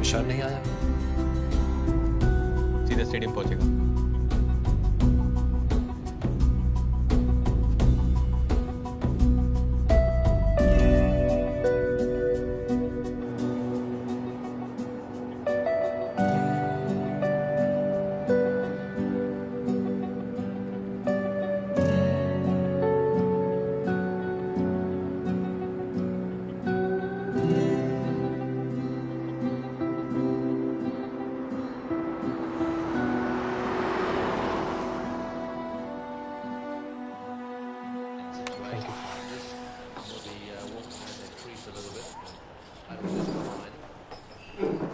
ईशान नहीं आया, सीधे स्टेडियम पहुंचेगा।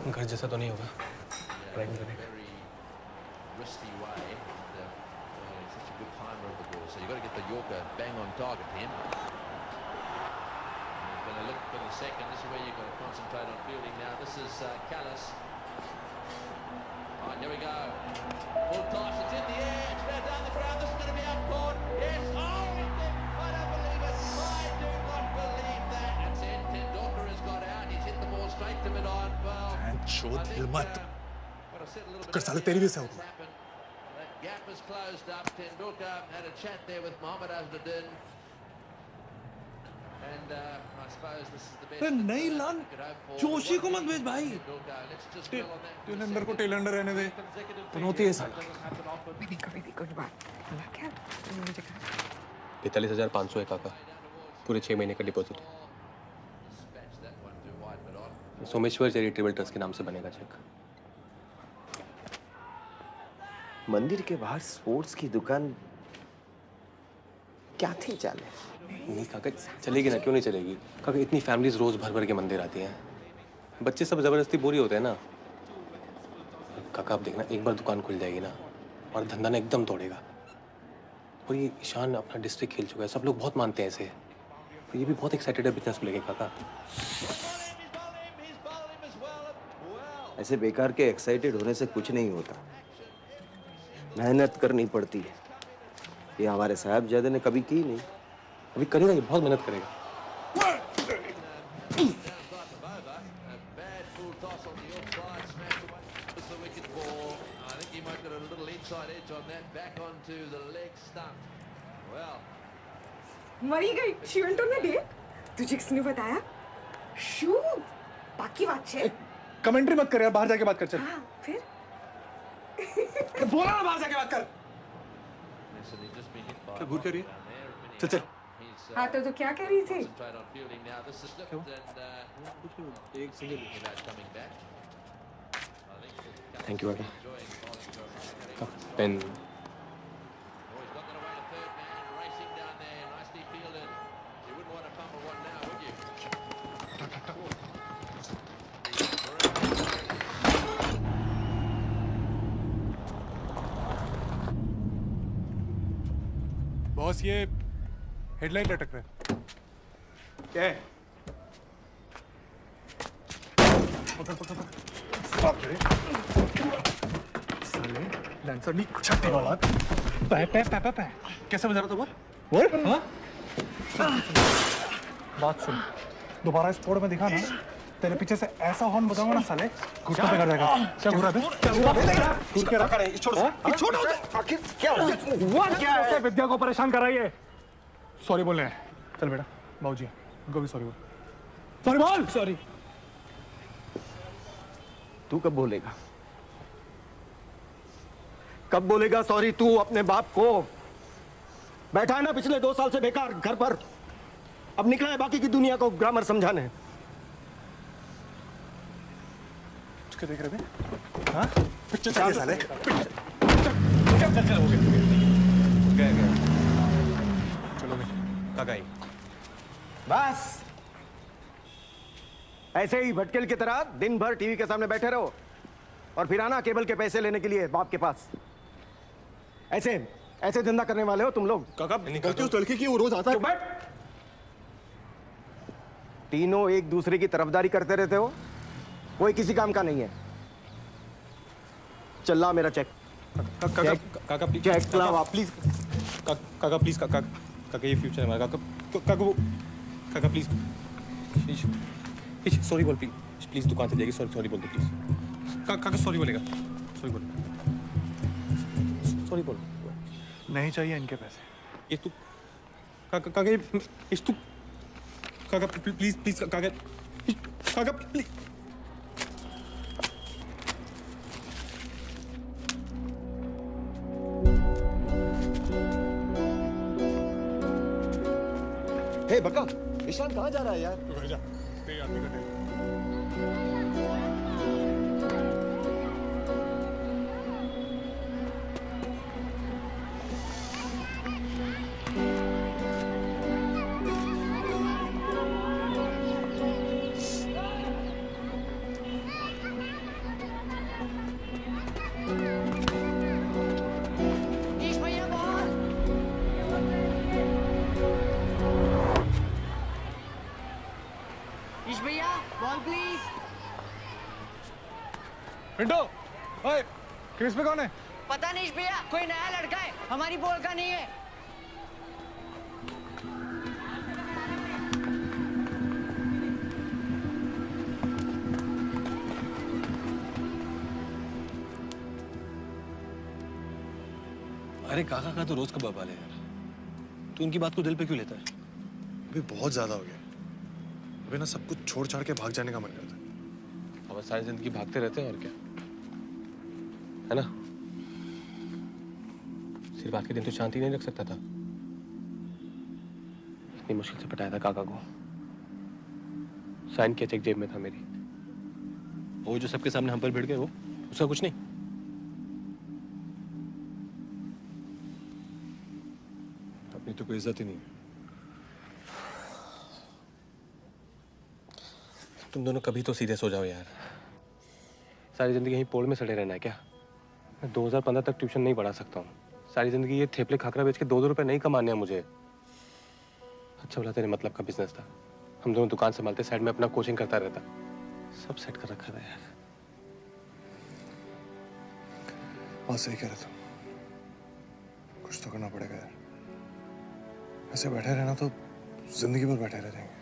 घर जैसा तो नहीं होगा, ड्राइविंग करने का। Here we go. Full toss, it's in the air, it's now down the ground, this is going to be out court. Yes, oh, I don't believe it. I do not believe that. That's it, Tendulkar has got out, he's hit the ball straight to mid-on. Well, शोध हिलमत कर साले तेरी भी से होगा। That gap is closed up. Tendulkar had a chat there with Mohammad Azharuddin. And I suppose this is the best. नहीं लान, जोशी को मत भेज भाई। टेलंडर को टेलंडर रहने दे। पनौती है साला। नहीं कभी भी कोई बात। क्या? मुझे कहा। 45,500 है काका, पूरे 6 महीने का डिपॉजिट। सोमेश्वर चैरिटेबल ट्रस्ट के नाम से बनेगा चेक। मंदिर के बाहर स्पोर्ट्स की दुकान क्या थी चाले? नहीं काका, चलेगी ना, क्यों नहीं चलेगी काका। इतनी फैमिलीज रोज भर भर के मंदिर आती हैं, बच्चे सब जबरदस्ती बोरी होते हैं ना काका। आप देखना, एक बार दुकान खुल जाएगी ना और धंधा ना एकदम तोड़ेगा। और ये ईशान अपना डिस्ट्रिक्ट खेल चुका है, सब लोग बहुत मानते हैं इसे। तो ये भी बहुत एक्साइटेड है बिजनेस को लेके काका। ऐसे बेकार के एक्साइटेड होने से कुछ नहीं होता, मेहनत करनी पड़ती है। ये हमारे साहबजादे ने कभी की नहीं। अभी करेगा, ये बहुत मेहनत करेगा। मरी गई। She went on a date? तुझे किसने बताया? शू, बाकी बात है। कमेंट्री मत कर यार, बाहर जाके बात कर चल। हाँ, फिर? बोला ना बाहर जाके बात कर। क्या घूर कर रही है? चल चल। हाँ तो क्या कह रही थी? एक सिंगल। थैंक यू काका। पेन। बॉस ये हेडलाइट लटक रहा है। क्या है? साले डांसर नहीं छट्टी वाला पै पै पै पै पै कैसे बजा रहा था बोल हाँ बात सुन दोबारा इस फोड़ में दिखा ना तेरे पीछे से ऐसा हॉर्न बजाऊंगा ना साले घुटनों पे कर देगा क्या घुरा बे क्या घुरा बे घुर के रख छोड़ आखिर क्या हुआ क्या है विद्या को परेशान कर रही है सॉरी बोलने हैं चल बेटा बाबूजी उनको भी सॉरी बोल सॉरी तू कब बोलेगा सॉरी तू अपने बाप को? बैठा है ना पिछले 2 साल से बेकार घर पर, अब निकला है बाकी की दुनिया को ग्रामर समझाने। क्या देख रहे थे हाँ पिक्चर चल साले चल हो गया चलो बे काका बस ऐसे ही भटकेल की तरह दिन भर टीवी के सामने बैठे रहो और फिर आना केबल के पैसे लेने के लिए बाप के पास। ऐसे ऐसे धंधा करने वाले हो तुम लोग। काका गलती उस लड़की की, वो रोज आता है। तीनों एक दूसरे की तरफदारी करते रहते हो, कोई किसी काम का नहीं है। चल ला मेरा चेक। काका प्लीज चेक लाओ प्लीज। काका प्लीज काका ये फ्यूचर है हमारा काका प्लीज सॉरी बोल प्लीज दुकान से जाएगी सॉरी बोल दो प्लीज काका सॉरी बोलेगा सॉरी बोल नहीं चाहिए इनके पैसे। ये तू काका ये तू काका प्लीज काका प्लीज हे बक्का ईशान कहाँ जा रहा है यार? घर जा तेरे आदमी का टेल। ईश भैया बॉल। ईश भैया बॉल प्लीज। पिंटो ओए क्रिस पे कौन है? पता नहीं ईश भैया, कोई नया लड़का है, हमारी बॉल का नहीं है। अरे काका का तो रोज का बवाल है यार, तू इनकी बात को दिल पे क्यों लेता है? अभी बहुत ज्यादा हो गया। अभी ना सब कुछ छोड़ छाड़ के भाग जाने का मन करता है। अब सारी जिंदगी भागते रहते हैं और क्या है ना। सिर्फ आज के दिन तो शांति नहीं रख सकता था, इतनी मुश्किल से पटाया था काका को। साइन किया चेक जेब में था मेरी, वो जो सबके सामने हम पर भिड़ गए वो उसका कुछ नहीं। अपनी तो कोई इज्जत ही नहीं। तुम दोनों कभी तो सीरियस हो जाओ यार। सारी जिंदगी यहीं पोल में सड़े रहना है क्या? मैं 2015 तक ट्यूशन नहीं पढ़ा सकता हूँ। सारी जिंदगी ये थेपले खाकरा बेच के 2-2 रुपए नहीं कमाने हैं मुझे। अच्छा बोला तेरे मतलब का बिजनेस था, हम दोनों दुकान संभालते, साइड में अपना कोचिंग करता रहता। सब सेट कर रखा था यार। बात सही कह रहे तुम, कुछ तो करना पड़ेगा यार। ऐसे बैठे रहना तो जिंदगी भर बैठे रह जाएंगे।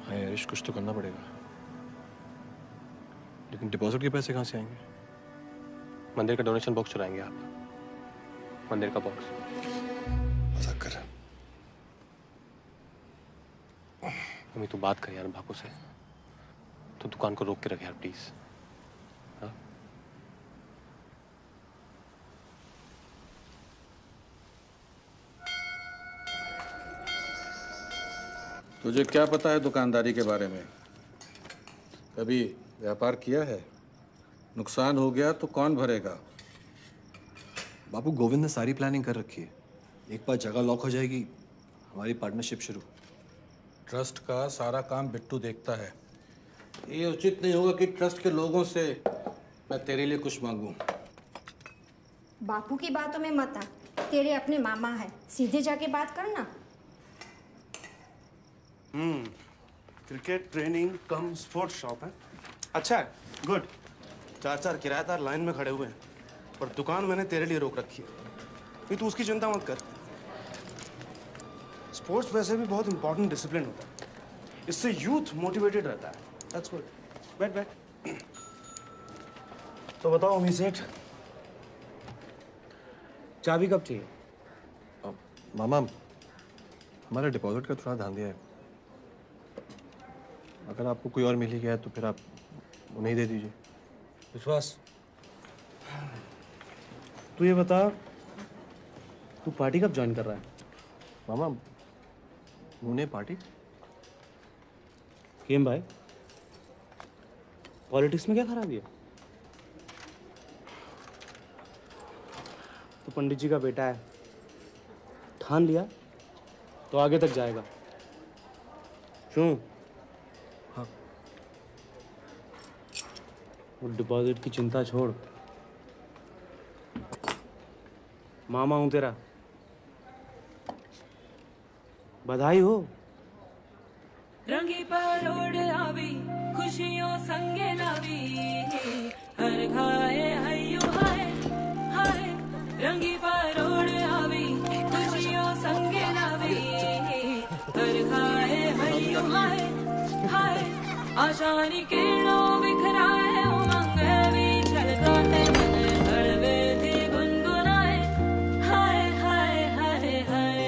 हाँ यार, कुछ तो करना पड़ेगा, लेकिन डिपॉजिट के पैसे कहाँ से आएंगे? मंदिर का डोनेशन बॉक्स चुराएंगे आप? मंदिर का बॉक्स? मजाक कर रहा। मम्मी तू बात कर यार भाकू से, तो दुकान को रोक के रख यार प्लीज। हाँ तुझे क्या पता है दुकानदारी के बारे में? कभी व्यापार किया है? नुकसान हो गया तो कौन भरेगा? बापू गोविंद ने सारी प्लानिंग कर रखी है। एक बार जगह लॉक हो जाएगी, हमारी पार्टनरशिप शुरू। ट्रस्ट का सारा काम बिट्टू देखता है। ये उचित नहीं होगा कि ट्रस्ट के लोगों से मैं तेरे लिए कुछ मांगूं। बापू की बातों में मत आ, तेरे अपने मामा है, सीधे जाके बात करना। क्रिकेट ट्रेनिंग कम स्पोर्ट्स शॉप है। अच्छा है, गुड। 4 किराएदार लाइन में खड़े हुए हैं और दुकान मैंने तेरे लिए रोक रखी है। नहीं तू उसकी चिंता मत कर। स्पोर्ट्स वैसे भी बहुत इंपॉर्टेंट डिसिप्लिन होता है, इससे यूथ मोटिवेटेड रहता है। That's good. बैठ बैठ। तो बताओ अमी सेठ, चाबी कब चाहिए? मामा, हमारे डिपॉजिट का थोड़ा ध्यान दिया है। अगर आपको कोई और मिल ही गया है तो फिर आप उन्हें दे दीजिए। विश्वास, तू ये बता, तू पार्टी कब ज्वाइन कर रहा है? मामा, उन्हें पार्टी? केम भाई, पॉलिटिक्स में क्या खराबी है? तो पंडित जी का बेटा है, ठान लिया तो आगे तक जाएगा। क्यों? हाँ। वो डिपॉजिट की चिंता छोड़, मामा हूं तेरा, बधाई हो। रंगी परोड़ आवी खुशियों संगे लावी हर खाए हयो हाय हाय रंगी परोड़ आवी खुशियों संगे लावी हर खाए हयो हाय हाय आशानी किरणों बिखराए उमंग भी छलका है मन हड़वे थी गुनगुनाए हाय हाय हाय हाय।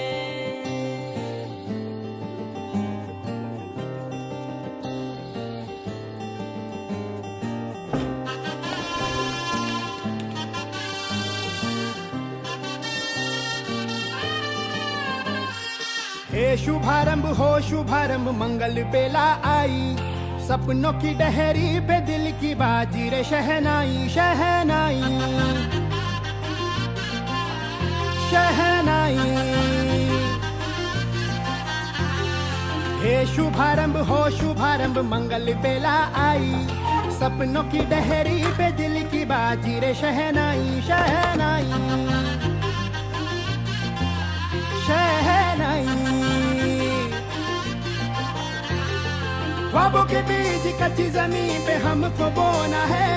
हे शुभारंभ हो शुभारंभ मंगल बेला आई सपनों की डहरी पे दिल की बाजी रे शहनाई शहनाई शहनाई। हे शुभारंभ हो शुभारंभ मंगल बेला आई सपनों की डहरी पे दिल की बाजी रे शहनाई शहनाई शहनाई। ख्वाबों के बीज कच्ची जमीन पे हमको बोना है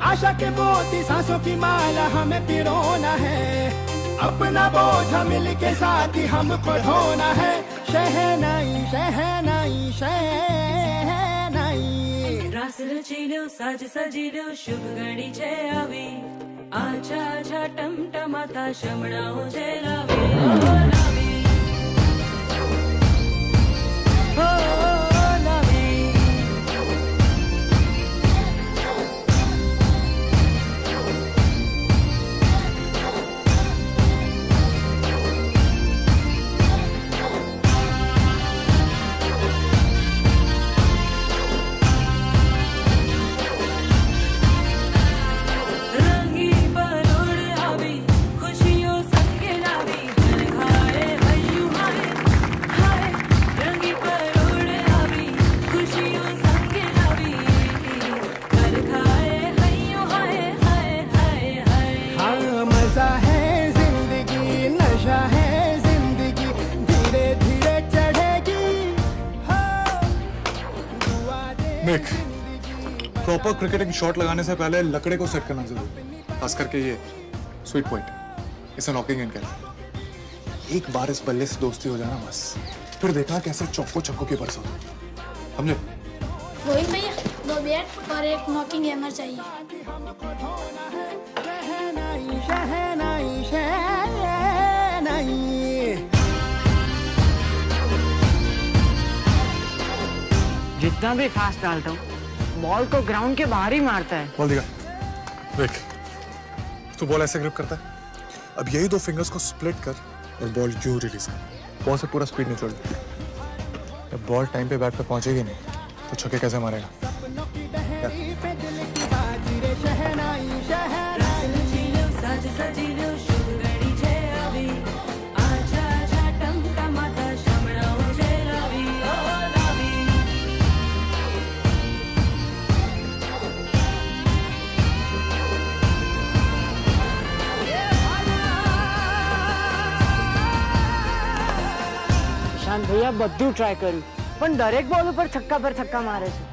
आशा के मोती सांसों की माला हमें पिरोना है अपना बोझ मिल के साथ ही हमको ढोना है शहनाई शहनाई शहनाई। रास रचिलो साज सजिलो शुभ घड़ी छे आवी आछा आछा टमटमाता शमणाओ जे लावी ओ लावी ओ लावी। रंगी परोड़ आवी खुशियों संगे लावी हर खाए हयू हाय हाय रंगी परोड़ आवी खुशियों संगे लावी हर खाए हयू हाय हाय हाय हाय। हाँ मजा है जिंदगी नशा है जिंदगी धीरे धीरे चढ़ेगी निक, प्रॉपर क्रिकेटिंग शॉट लगाने से पहले लकड़े को सेट करना जरूरी, खास करके ये स्वीट पॉइंट, इसे नॉकिंग इन कहते। एक बार इस बल्ले से दोस्ती हो जाना बस, फिर देखना कैसे चौको चक्को के बरस होते। हमने रोहित भैया 2 बैट और 1 नॉकिंग हैमर चाहिए। शहनाई शहनाई शहनाई। जितना भी फास्ट डालता हूँ बॉल को ग्राउंड के बाहर ही मारता है। बॉल दिखा, देख तू बॉल ऐसे ग्रिप करता है, अब यही 2 फिंगर्स को स्प्लिट कर और बॉल यूं रिलीज कर। बॉल से पूरा स्पीड निचोड़ दे। जब बॉल टाइम पे बैट पे पहुंचेगी नहीं तो छक्के कैसे मारेगा? साज सजिलो शुभ घड़ी छे आवी आछा आछा टमटमाता शमणाओ जे लावी ओ लावी। ईशान भैया बद्दू ट्राई करू पण दरेक बॉल पर छक्का मारे छे।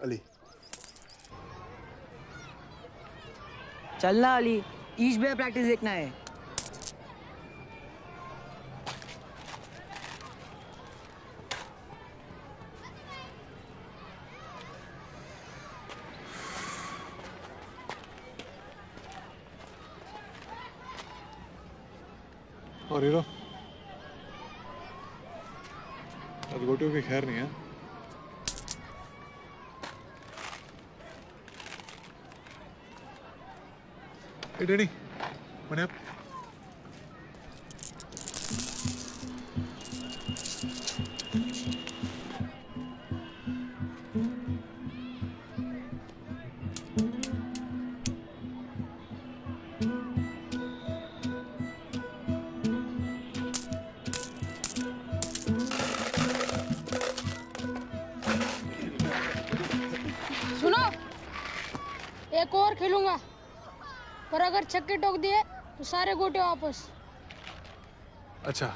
अली चलना अली, ईश बे प्रैक्टिस देखना है। और हीरो आज गोटियों की खैर नहीं है। Hey, Danny, what up? सुनो, एक और खेलूंगा, पर अगर छक्के टोक दिए तो सारे गोटे वापस। अच्छा,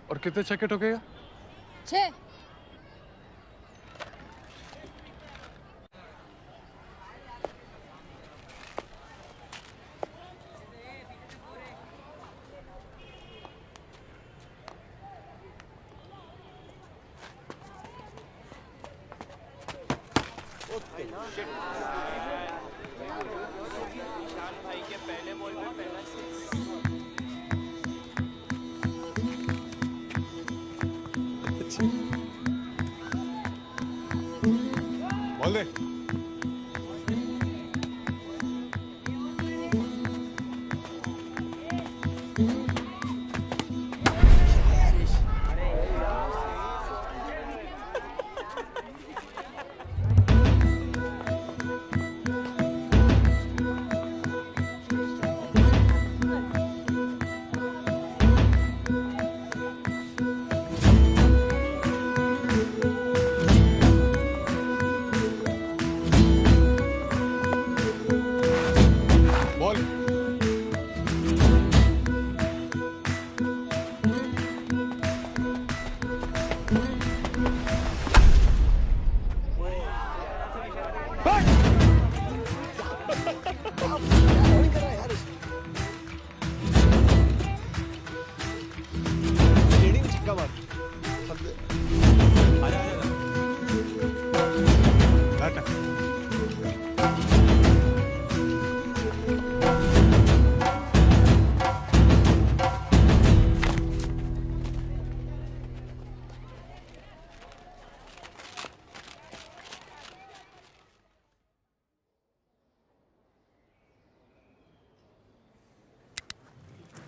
और कितने छक्के ठोकेगा? 6। बॉल दे।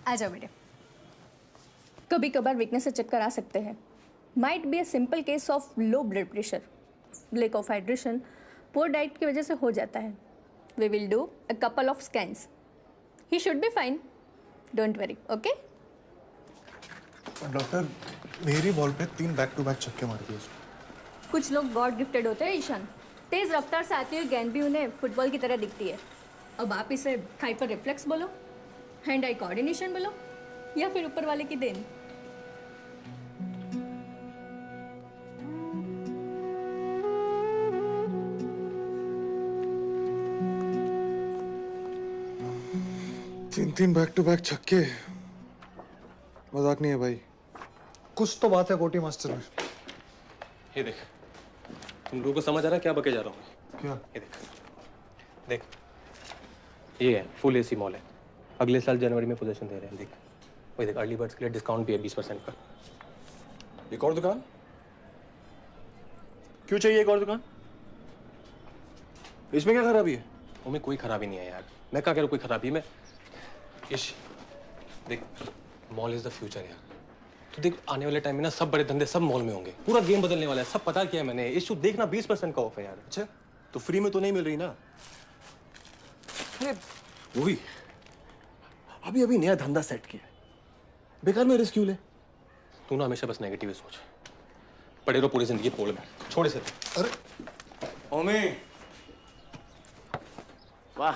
आ जाओ बेटे। कभी कभार वीकनेस से चक्कर आ सकते हैं। Might be a simple case of low blood pressure, lack of hydration, poor diet की वजह से हो जाता है। We will do a couple of scans. He should be fine, don't worry, okay? Doctor, मेरी बॉल पे 3 बैक टू बैक छक्के मार दिए उसने। कुछ लोग गॉड गिफ्टेड होते हैं ईशान। तेज रफ्तार से आती हुई गेंद भी उन्हें फुटबॉल की तरह दिखती है। अब आप इसे हाइपर रिफ्लेक्स बोलो, हैंड आई कोऑर्डिनेशन बोलो, या फिर ऊपर वाले की देन। तीन बैक टू बैक छक्के, मजाक नहीं है भाई। कुछ तो बात है कोटी मास्टर में। ये देख, तुम लोगों को समझ आ रहा है क्या बके जा रहा हूँ? क्या? ये देख, ये है फुल एसी मॉल है। अगले साल जनवरी में पोजीशन दे रहे हैं। देख, वही देख, अर्ली बर्ड्स के लिए डिस्काउंट भी है 20% का। एक और दुकान? क्यों चाहिए एक और दुकान? इसमें क्या खराबी है? उनमें कोई खराबी नहीं है यार। मैं क्या कह रहा हूँ कोई खराबी? मैं इश देख, मॉल इज द फ्यूचर यार। तो देख, आने वाले टाइम में ना सब बड़े धंधे सब मॉल में होंगे। पूरा गेम बदलने वाला है, सब पता किया है मैंने। इशू देखना 20% का ऑफ है यार। अच्छा, तो फ्री में तो नहीं मिल रही ना? वो भी अभी अभी नया धंधा सेट किया, बेकार में रिस्क क्यों ले? तू ना हमेशा बस नेगेटिव ही सोच। पड़े रहो पूरी जिंदगी पोल में, छोड़ इसे। अरे ओमी, वाह।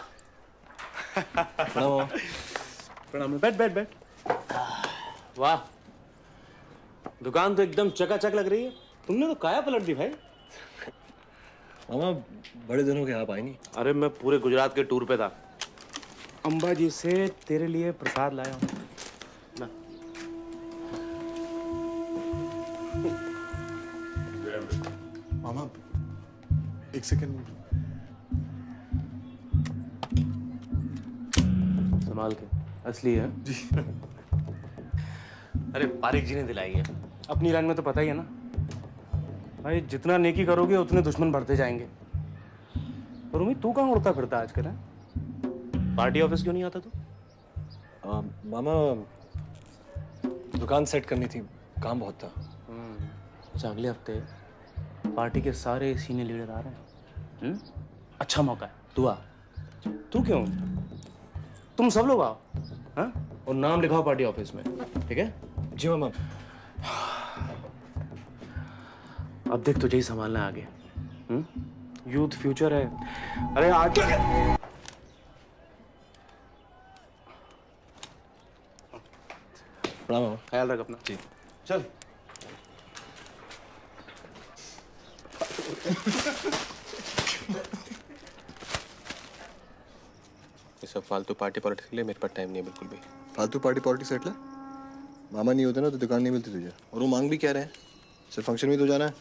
प्रणाम। बैठ बैठ बैठ। वाह, दुकान तो एकदम चकाचक लग रही है। तुमने तो काया पलट दी भाई। मामा बड़े दिनों के आप आए नहीं। अरे मैं पूरे गुजरात के टूर पे था। अंबाजी से तेरे लिए प्रसाद लाया हूँ ना। मामा एक सेकंड, संभाल के, असली है जी। अरे पारिक जी ने दिलाई है। अपनी लाइन में तो पता ही है ना भाई, जितना नेकी करोगे उतने दुश्मन बढ़ते जाएंगे। पर उम्मीद तू कहाँ उड़ता फिरता आजकल है? पार्टी ऑफिस क्यों नहीं आता तू? मामा दुकान सेट करनी थी, काम बहुत था। अच्छा, अगले हफ्ते पार्टी के सारे सीनियर लीडर आ रहे हैं। अच्छा मौका है, तू आ। तू क्यों? तुम सब लोग आओ, हाँ? और नाम लिखाओ पार्टी ऑफिस में, ठीक है? जी मामा। अब देख, तुझे ही संभालना है आगे। यूथ फ्यूचर है। अरे आज मामा ख्याल रख अपना। जी चल। ये सब फालतू पार्टी पॉलिटिक्स के लिए मेरे पास टाइम नहीं है बिल्कुल भी। फालतू पार्टी पॉलिटिक्स सेट ले। मामा नहीं होते ना तो दुकान नहीं मिलती तुझे। और वो मांग भी क्या रहे हैं, सिर्फ फंक्शन में तो जाना है।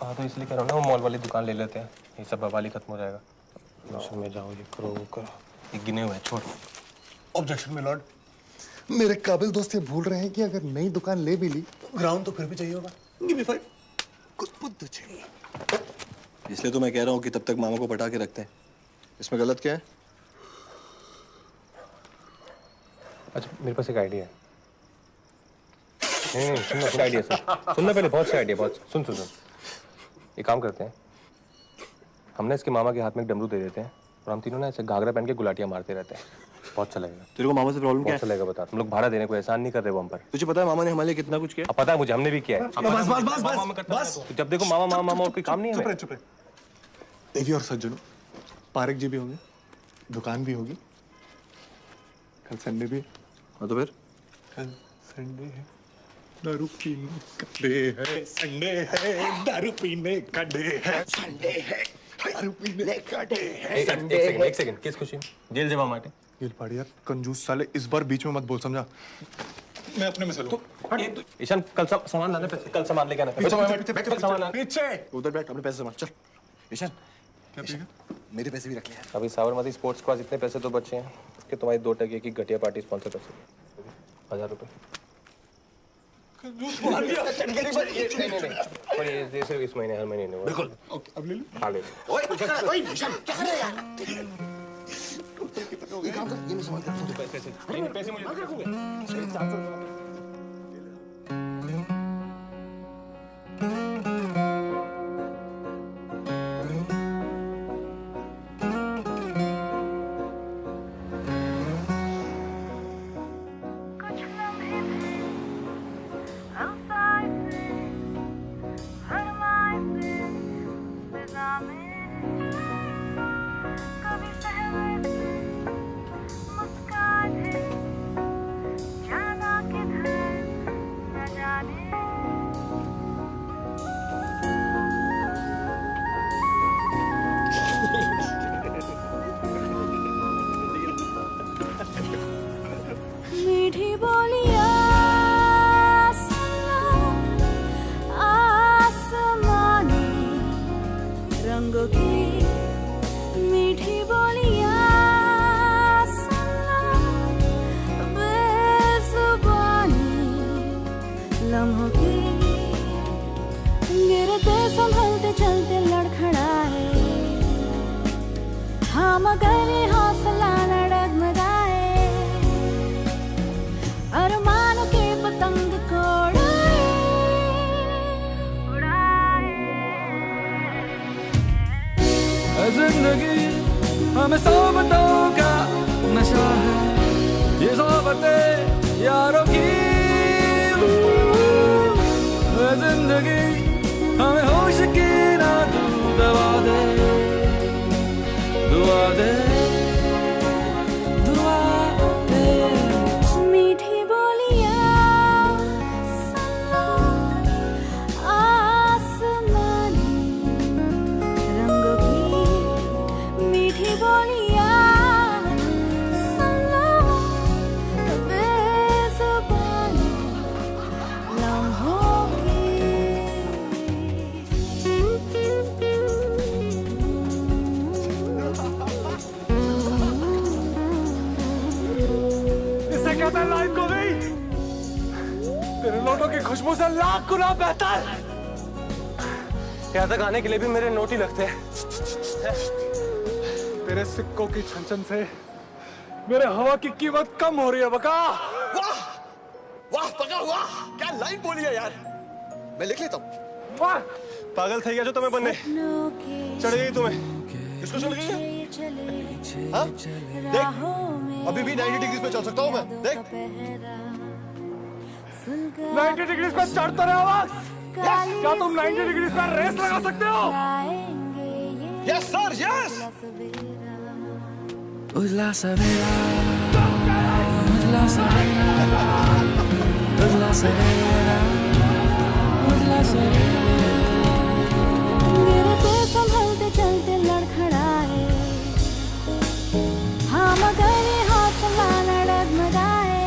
हाँ तो इसलिए कह रहा हूँ ना, वो मॉल वाली दुकान ले लेते हैं, ये सब बवाल ही खत्म हो जाएगा। फंक्शन में जाओ, ये करो वो करो, ये गिने हुए हैं, छोड़। ऑब्जेक्शन में लॉर्ड, मेरे काबिल दोस्त ये भूल रहे हैं कि अगर नई दुकान ले भी ली, ग्राउंड तो फिर भी चाहिए होगा। Give me 5। कुछ बुद्ध चाहिए। इसलिए तो मैं कह रहा हूँ कि तब तक मामा को पटा के रखते हैं। इसमें गलत क्या है? अच्छा, मेरे पास एक आइडिया है। नहीं सुनना, सुन आइडिया सुनना पहले, बहुत से आइडिया, बहुत सुन। एक काम करते हैं, हम ना इसके मामा के हाथ में एक डमरू दे देते हैं और हम तीनों ना ऐसे घाघरा पहन के गुलाटियां मारते रहते हैं। बहुत अच्छा लगेगा। तेरे को मामा से प्रॉब्लम क्या है? बहुत अच्छा लगेगा, बता। तुम लोग भाड़ा देने को एहसान नहीं कर रहे वो हम पर। तुझे पता है मामा ने हमारे लिए कितना कुछ किया? अब पता है मुझे, हमने भी किया है। बस। जब देखो मामा और कोई काम नहीं है। चुप रहे। देवी और सज्जनों, पारिक जी भी होंगे, दुकान भी होगी, कल संडे भी। हाँ तो फिर? कल संडे है, दारू पीने का डे है। संडे है, दारू पीने का डे है। संडे है, दारू पीने का डे है। एक सेकंड, किस खुशी में जेल जमा माटे? जेल पाड़ी यार, कंजूस साले, इस बार बीच में मत बोल, समझा? मैं अपने में से लूं। ईशान कल सब सामान लाने, कल सामान लेके आना। पीछे उधर बैठ, अपने पैसे संभाल। चल ईशान, क्या पिएगा? मेरे पैसे भी रख ले। अभी साबरमती स्पोर्ट्स के पास इतने पैसे तो बचे हैं कि तुम्हारी 2 टके की घटिया पार्टी स्पॉन्सर कर सकते। 1000 रुपए। पर ये सिर्फ इस महीने, हर महीने नहीं। बिल्कुल। अब ले लो। हाँ ले लो। ओए ईशान, क्या कर रहे हैं यार? ये काम कर, ये मैं संभाल कर दूं। पैसे मुझे रखोगे? 400 रुपए। मीठी बोलियां आसमानी रंगों की, मीठी बोलियां बेजुबानी लम्हों की, गिरते संभलते चलते लड़खड़ाए, हाँ मगर हौसला न डगमगाए, अरमान के पतंग को जिंदगी हमें सोबतों का नशा है, ये सोबतें यारों की। जिंदगी हमें होश की ना तू दवा दे, दुआ दे, दुआ दे। मीठी बोलियां तेरे नोटों की खुशबू से लाख गुना बेहतर। यहाँ तक आने के लिए भी मेरे नोट ही लगते हैं। तेरे सिक्कों की छन से मेरे हवा की कीमत कम हो रही है बका। वाह वाह बका वाह, क्या लाइन बोली है यार। मैं लिख लेता हूँ। वाह पागल थी क्या जो तुम्हें बनने चढ़ गई तुम्हें? इसको चढ़ गई है? हाँ? देख अभी भी 90 डिग्री पे चल सकता हूँ मैं। देख 90 डिग्री पे चढ़ते रहे बस। क्या तुम 90 डिग्री का रेस लगा सकते हो? Yes sir yes. उजला सवेरा उजला सवेरा उजला सवेरा उजला सवेरा मेरे को संभलते चलते लड़खड़ाए, हाँ मगर ये हौसला डगमगाए,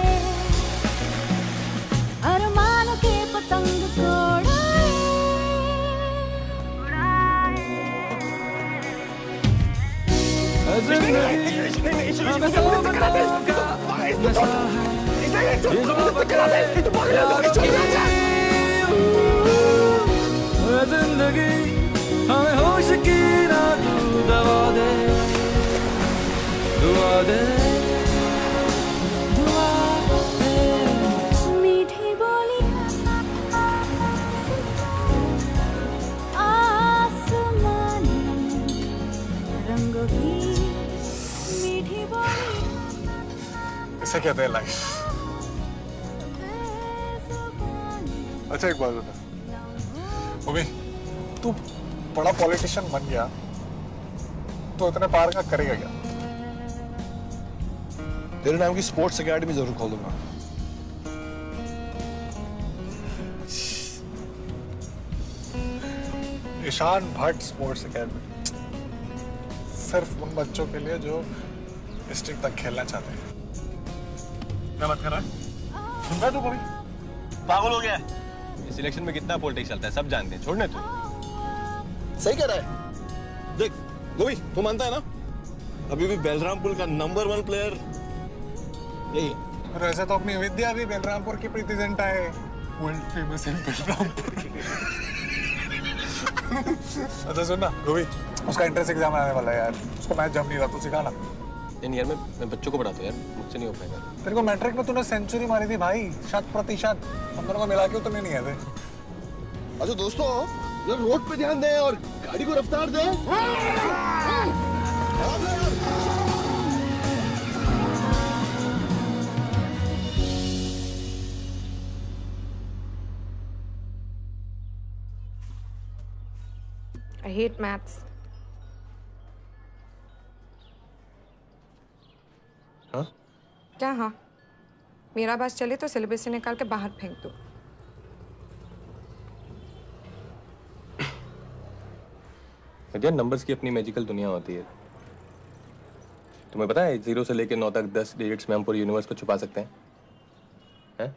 अरमान के पतंग को जिंदगी हमें होश की ना तू दवा दे दुआ दे दुआ दे। मीठी बोली आसमानी रंगों की मीठी बोली। इसे कहते हैं लाइफ। अच्छा एक बात बता मम्मी, तू बड़ा पॉलिटिशियन बन गया तो इतने पार का करेगा क्या? तेरे नाम की स्पोर्ट्स एकेडमी जरूर खोलूंगा। ईशान भट्ट स्पोर्ट्स एकेडमी सिर्फ उन बच्चों के लिए जो डिस्ट्रिक्ट तक खेलना चाहते हैं। क्या बात कर रहा है? सुन रहा तू कभी? पागल हो गया? इस इलेक्शन में कितना पॉलिटिक्स चलता है सब जानते हैं, छोड़ने तू। सही कह रहा है। देख गोभी, तू मानता है ना अभी भी बलरामपुर का नंबर 1 प्लेयर यही है। वैसे तो अपनी विद्या भी बलरामपुर की प्रीति जिंटा है, वर्ल्ड फेमस इन बलरामपुर। अच्छा सुन ना गोभी, उसका एंट्रेंस एग्जाम आने वाला है यार, उसको मैथ जम नहीं रहा, तू सिखाना। यार मैं बच्चों को पढ़ाता हूँ यार, मुझसे नहीं हो पाएगा। तेरे को मैट्रिक में तूने सेंचुरी मारी थी भाई, 100%। हम दोनों को मिला के उतने नहीं आए थे। अच्छा दोस्तों, यार रोड पे ध्यान दें और गाड़ी को रफ्तार दें। I hate maths. हाँ? क्या हाँ? मेरा बस चले तो सिलेबस से निकाल के बाहर फेंक दो। यार नंबर्स की अपनी मैजिकल दुनिया होती है। तुम्हें पता है 0 से लेकर 9 तक 10 डिजिट्स में हम पूरे यूनिवर्स को छुपा सकते हैं? हैं?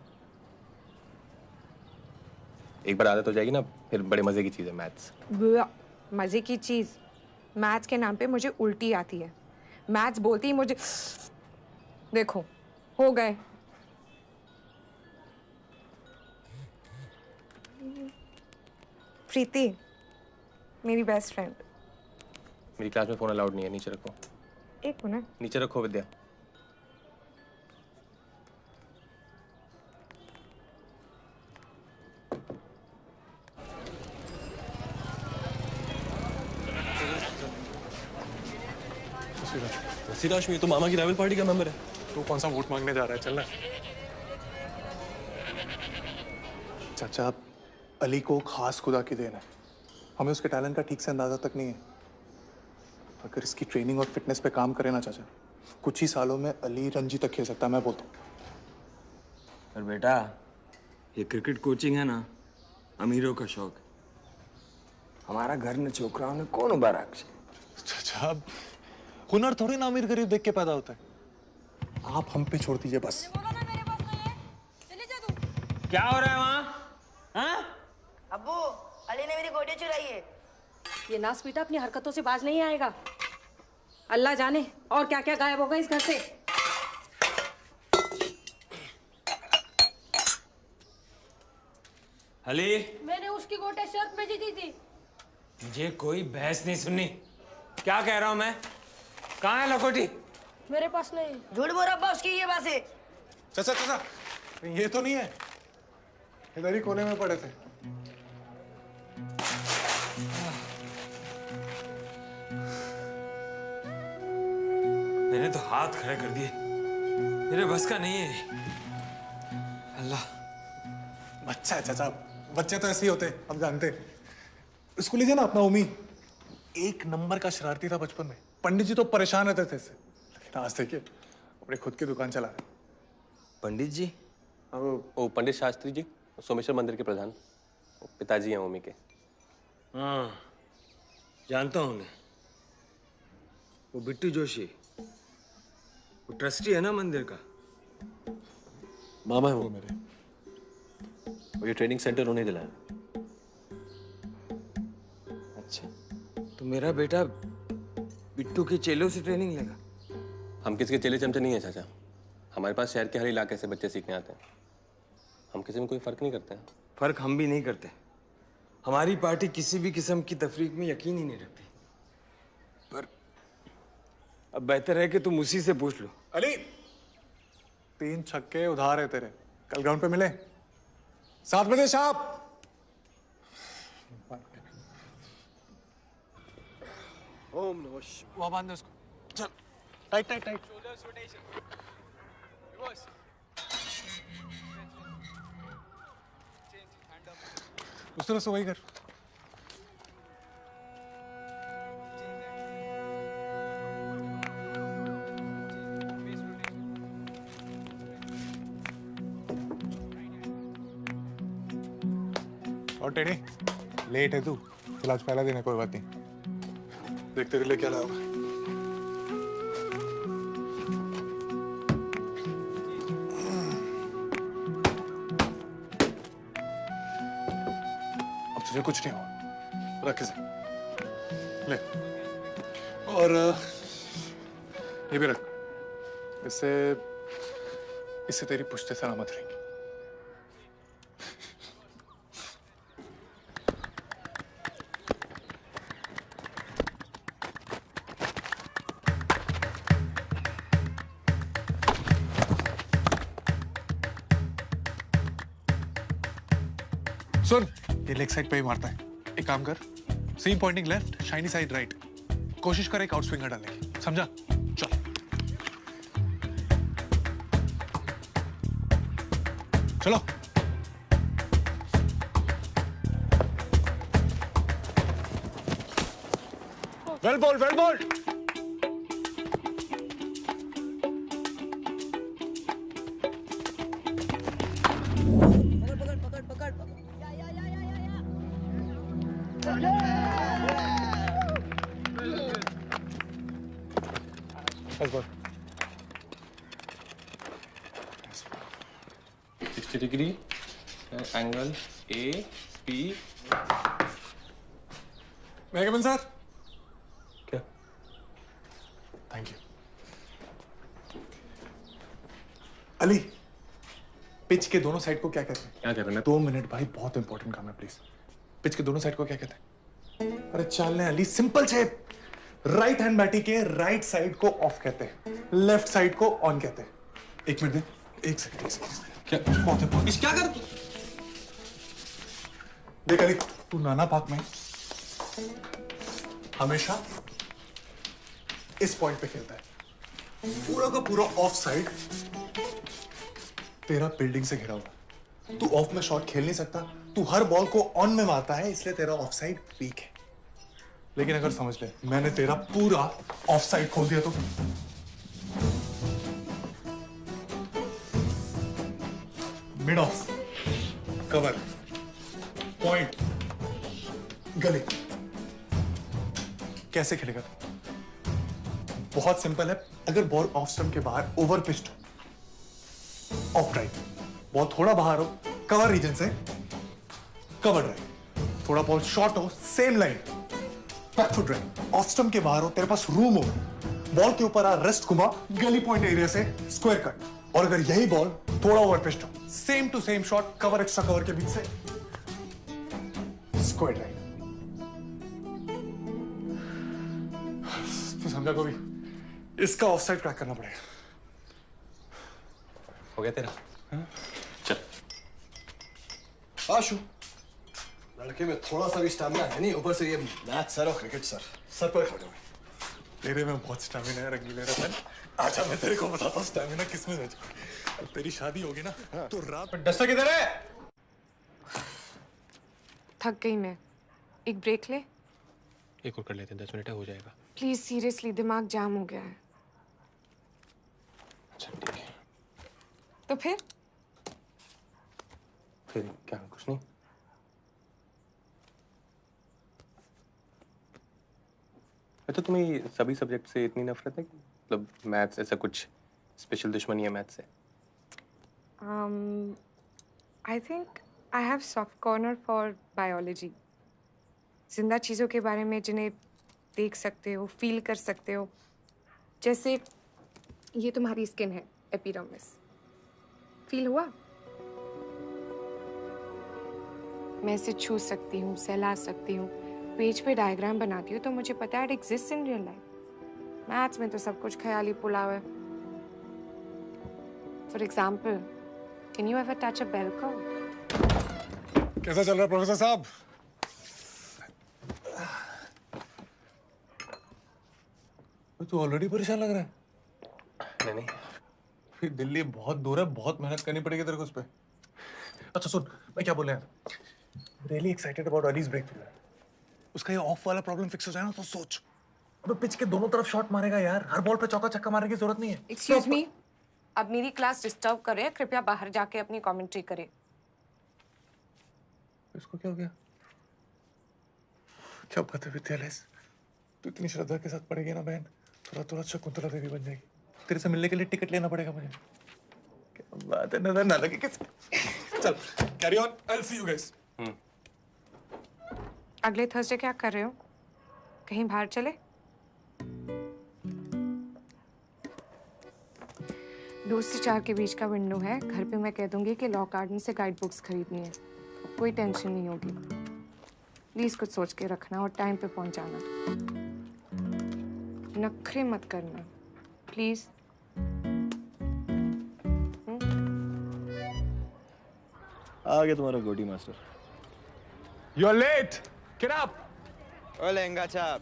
एक बार आदत हो जाएगी ना, फिर बड़े मजे की चीज है मैथ्स। मजे की चीज? मैथ्स के नाम पे मुझे उल्टी आती है। मैथ्स बोलती ही मुझे देखो हो गए। प्रीति मेरी बेस्ट फ्रेंड। मेरी क्लास में फोन अलाउड नहीं है, नीचे रखो। एक मिनट। नीचे रखो विद्या। सिराज में तो मामा की राइवल पार्टी का मेंबर है। तू कौन सा वोट मांगने जा रहा है? चलना। चाचा, अली को खास खुदा की देन है, हमें उसके टैलेंट का ठीक से अंदाजा तक नहीं है। अगर इसकी ट्रेनिंग और फिटनेस पे काम करे ना चाचा, कुछ ही सालों में अली रणजी तक खेल सकता है, मैं बोलता हूँ। पर बेटा, ये क्रिकेट कोचिंग है ना, अमीरों का शौक है। हमारा घर ने छोकराओं ने कौन उबारा? चाचा, हुनर थोड़ी ना अमीर गरीब देख के पैदा होता है। आप हम पे छोड़ दीजिए बस। क्या हो रहा है वहाँ? हाँ? अब्बू, अली ने मेरी गोटियां चुराई है। ये नास बेटा अपनी हरकतों से बाज नहीं आएगा। अल्लाह जाने और क्या क्या गायब होगा इस घर से। अली, मैंने उसकी गोटे शर्त में जीती थी। मुझे कोई बहस नहीं सुननी। क्या कह रहा हूं मैं? कहाँ है लकोटी? मेरे पास नहीं। झूठ बोल रहा अब्बा, उसकी ये बात है। चाचा चाचा, ये तो नहीं है, इधर ही कोने में पड़े थे। मैंने तो हाथ खड़े कर दिए, मेरे बस का नहीं है। अल्लाह। बच्चा है चाचा, बच्चे तो ऐसे ही होते, हम जानते। इसको लीजिए ना अपना उमी, एक नंबर का शरारती था बचपन में। पंडित जी तो परेशान रहते थे इससे, लेकिन आज देखिए अपनी खुद की दुकान चला रहे। पंडित जी? वो पंडित शास्त्री जी, सोमेश्वर मंदिर के प्रधान, पिताजी हैं उमी के। हाँ, जानता हूँ मैं। वो बिट्टू जोशी, वो ट्रस्टी है ना मंदिर का। मामा है वो मेरे, वो ये ट्रेनिंग सेंटर उन्हें दिलाया। अच्छा, तो मेरा बेटा बिट्टू के चेलों से ट्रेनिंग लेगा? हम किसी के चेले चमचे नहीं है चाचा, हमारे पास शहर के हर इलाके से बच्चे सीखने आते हैं। हम किसी में कोई फर्क नहीं करते हैं। फर्क हम भी नहीं करते। हमारी पार्टी किसी भी किस्म की तफरीक में यकीन ही नहीं रखती। पर अब बेहतर है कि तुम उसी से पूछ लो। अली, 3 छक्के उधार है तेरे, कल ग्राउंड पे मिले 7 बजे शाम। ओम नमः शिवाय। वहां बांध दे उसको, चल टाइट टाइट टाइट। उस तरह से वही कर। और टेढ़ी, लेट है तू, चल आज पहला दिन है, कोई बात नहीं। देख तेरे लिए क्या लाया होगा। अब तुझे कुछ नहीं हुआ, रख इसे, ले। और ये भी रख, इससे तेरी पुश्ते सलामत रहेंगी। सुन, ये लेग साइड पे ही मारता है। एक काम कर, seam pointing left, shiny side right. कोशिश कर एक आउट स्विंगर डालने की, समझा? चल। चलो। Well ball, well ball. That's good. 60 degree angle A P। मेहगमन सर। क्या? Thank you. अली, पिच के दोनों साइड को क्या कहते हैं? क्या कह रहे हैं? 2 मिनट भाई, बहुत इंपॉर्टेंट काम है प्लीज। पिच के दोनों साइड को क्या कहते हैं? अरे चलने Ali, simple shape. Right hand batting के राइट साइड को ऑफ कहते हैं, लेफ्ट साइड को ऑन कहते हैं। 1 मिनट दे, 1 सेकंड। क्या बहुत इंपॉर्टेंट? क्या कर देख अली, तू नाना पाक में हमेशा इस पॉइंट पे खेलता है। पूरा का पूरा ऑफ साइड तेरा बिल्डिंग से घिरा हुआ। तू ऑफ में शॉट खेल नहीं सकता, तू हर बॉल को ऑन में मारता है, इसलिए तेरा ऑफ साइड वीक है। लेकिन अगर समझ ले, मैंने तेरा पूरा ऑफ साइड खोल दिया तो मिड ऑफ, कवर, पॉइंट, गली, कैसे खेलेगा? बहुत सिंपल है। अगर बॉल ऑफ स्टंप के बाहर ओवर पिच्ड हो, ऑफ राइट, बॉल थोड़ा बाहर हो कवर रीजन से, कवर राइट, थोड़ा बॉल शॉर्ट हो same line, back foot right, off stump के बाहर हो, तेरे पास रूम हो, बॉल के ऊपर आ रेस्ट घुमा, गली पॉइंट एरिया से स्क्वायर कट। और अगर यही बॉल थोड़ा ओवर पिच्ड हो, same to same shot, cover extra cover के बीच से, स्क्वाड राइट। तू समझा गोभी? इसका ऑफसाइड क्रैक करना पड़ेगा। हो गया तेरा? चल। आशु, लड़के में थोड़ा सा भी स्टैमिना है नहीं, ऊपर से ये मैच सर और क्रिकेट सर पर खड़े हुए। तेरे में बहुत स्टैमिना है रंगीले रतन। आजा मैं तेरे को बताता हूँ स्टैमिना किसमें है। अब तेरी शादी होगी ना तो रात में डस्टर किधर है? थक गई मैं, एक ब्रेक ले। एक और कर लेते हैं, 10 मिनट है, हो जाएगा। प्लीज सीरियसली, दिमाग जाम हो गया है। अच्छा ठीक है। तो फिर क्या? कुछ नहीं। तो तुम्हें सभी सब्जेक्ट से इतनी नफरत है? मतलब मैथ्स ऐसा कुछ स्पेशल दुश्मनी है मैथ्स से? I think I have soft corner for biology. जिंदा चीज़ों के बारे में जिन्हें देख सकते हो, फील कर सकते हो। जैसे ये तुम्हारी स्किन है, एपिडर्मिस। फील हुआ? मैं इसे छू सकती हूँ, सहला सकती हूँ, पेज पे डायग्राम बनाती हूँ, तो मुझे पता है it exist in real life. Maths में तो सब कुछ ख्याली पुलाव है। For example, can you ever touch a bell curve? कैसा चल रहा है प्रोफेसर साहब? तू ऑलरेडी परेशान लग रहा है। नहीं फिर दिल्ली बहुत दूर है, बहुत मेहनत करनी पड़ेगी तेरे को उस पे। अच्छा सुन, मैं क्या बोल रहा हूँ, really excited about allies breakthrough. उसका ये ऑफ वाला प्रॉब्लम फिक्स हो जाए ना तो सोच, अबे पिच के दोनों तरफ शॉट मारेगा यार, हर बॉल पे चौका छक्का मारने की जरूरत नहीं है। एक्सक्यूज मी, अब मेरी क्लास डिस्टर्ब करे, कृपया बाहर जाके अपनी कमेंट्री करे। इसको क्या हो गया? क्या बात है विद्यालय, तू इतनी श्रद्धा के साथ पढ़ेगी ना बहन, थोड़ा शकुंतला देवी बन जाएगी। तेरे से मिलने के लिए टिकट लेना पड़ेगा मुझे। क्या बात है, नजर ना लगे किसी। चल carry on, I will see you guys. अगले थर्सडे क्या कर रहे हो? कहीं बाहर चले? दो से 4 के बीच का विंडो है। घर पे मैं कह दूंगी कि लॉ गार्डन से गाइड बुक्स खरीदनी है, कोई टेंशन नहीं होगी। प्लीज कुछ सोच के रखना और टाइम पे पहुंचाना। नखरे मत करना प्लीज। आ गया तुम्हारा गोटी master. You are late, get up. ओ लहंगा छाप।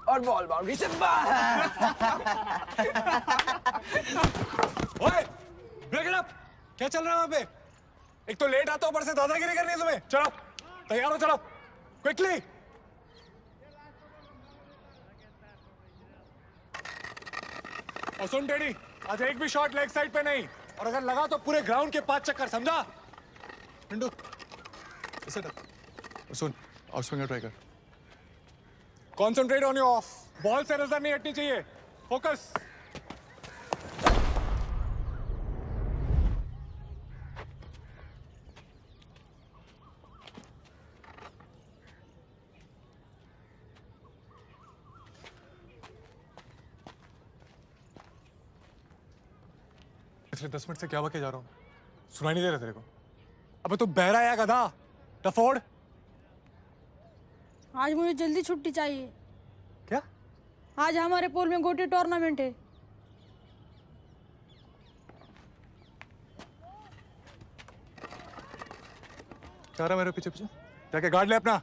और बॉल बाउंड्री से बाहर। ओए, ब्रेक इट अप। क्या चल रहा है वहां पे? एक तो लेट आता, ऊपर से दादागिरी करनी है तुम्हें। चलो तैयार हो, चलो क्विकली। और सुन टेडी, आज एक भी शॉट लेग साइड पे नहीं, और अगर लगा तो पूरे ग्राउंड के 5 चक्कर, समझा? पिंडू सुन, आउट स्विंगर ट्राई कर। Concentrate on your of. Ball से नजर नहीं हटनी चाहिए, फोकस। पिछले 10 मिनट से क्या बके जा रहा हूँ, सुनाई नहीं दे रहा तेरे को? अबे तू बहरा है या गधा? डफोड़। आज मुझे जल्दी छुट्टी चाहिए। क्या? आज हमारे पोल में गोटी टूर्नामेंट है। क्या रहा मेरे पीछे पीछे? जाके गार्ड ले अपना।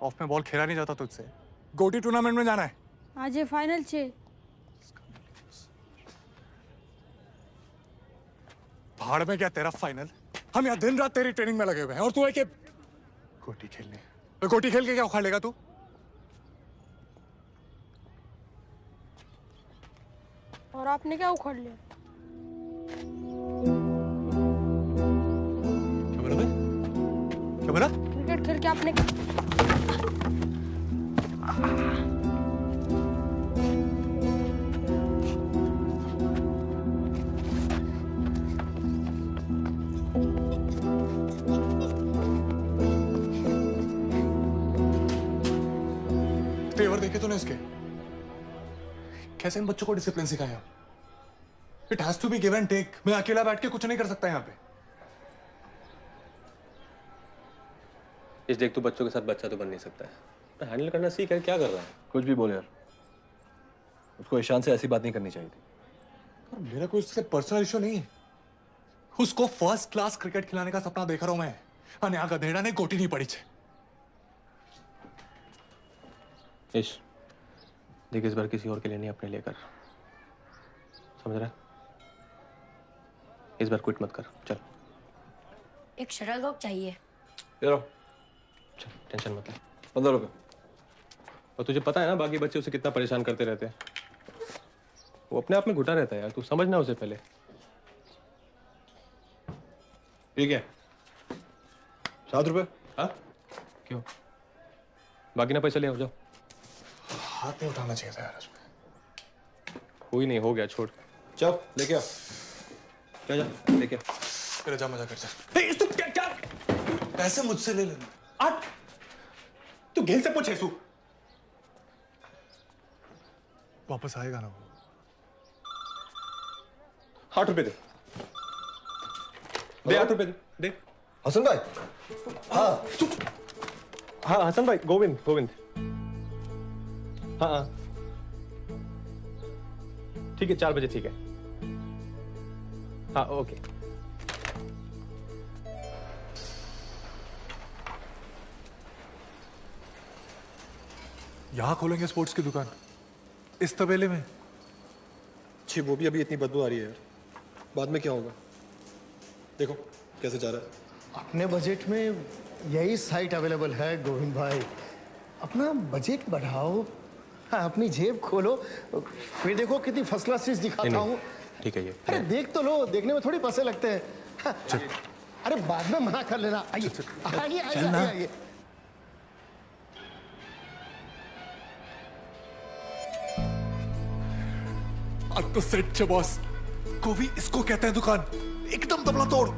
ऑफ में बॉल खेला नहीं जाता तुझसे। गोटी टूर्नामेंट में जाना है। आज ये फाइनल छे। पहाड़ में क्या तेरा फाइनल? हम यहाँ दिन रात तेरी ट्रेनिंग में लगे हुए हैं और तू है कि गोटी खेलने। तो गोटी खेल के क्या उखाड़ लेगा तू? और आपने क्या उखाड़ लिया? क्या बोला? क्रिकेट खेल के आपने तेवर देखे तूने इसके? कैसे इन बच्चों को डिसिप्लिन सिखाएं आप? It has to be give and take. मैं अकेला बैठ के कुछ नहीं कर सकता यहाँ पे। इस देख, तू बच्चों के साथ बच्चा तो बन नहीं सकता है, तो हैंडल करना सीख है। क्या कर रहा है? कुछ भी बोल यार, उसको ईशान से ऐसी बात नहीं करनी चाहिए थी। पर मेरा कोई उससे पर्सनल इशू नहीं है। उसको फर्स्ट क्लास क्रिकेट खिलाने का सपना देख रहा हूं मैं। અને આ ગધેડાને કોટી नहीं पड़ी છે। इश, देख इस बार किसी और के लिए नहीं, अपने लिए कर, समझ रहा है? इस बार क्विट मत कर, चल। एक शटल कॉक चाहिए। चल, टेंशन मत ले। 15 रुपए। और तुझे पता है ना बाकी बच्चे उसे कितना परेशान करते रहते हैं। वो अपने आप में घुटा रहता है यार, तू समझना उसे पहले। ठीक है, 7 रुपए। हाँ क्यों? बाकी ना पैसा ले आओ, जाओ। हाथ नहीं उठाना चाहिए था यार उसमें। कोई नहीं, हो गया, छोड़। चल लेके आ, जा जा लेके आ। फिर जा मजा कर जा। तू क्या पैसे मुझसे ले लेना। आठ तू घेल से पूछ ऐसू, वापस आएगा ना वो? 8 रुपए दे, 8 रुपए दे। हसन भाई। हाँ हाँ हसन भाई, गोविंद। हाँ ठीक है, 4 बजे ठीक है। हाँ ओके। यहां खोलेंगे स्पोर्ट्स की दुकान, इस तबेले में? छी, वो भी अभी इतनी बदबू आ रही है यार, बाद में क्या होगा? देखो कैसे जा रहा है। अपने बजट में यही साइट अवेलेबल है गोविंद भाई। अपना बजट बढ़ाओ, हाँ, अपनी जेब खोलो, फिर देखो कितनी फर्स्ट क्लास चीज दिखाता हूँ। ठीक है ये। अरे देख तो लो, देखने में थोड़ी पैसे लगते हैं। हाँ, अरे बाद में मना कर लेना। आइए आइए आइए आइए। अब तो सेट छे बॉस। कोवी इसको कहते हैं दुकान, एकदम तबला तोड़।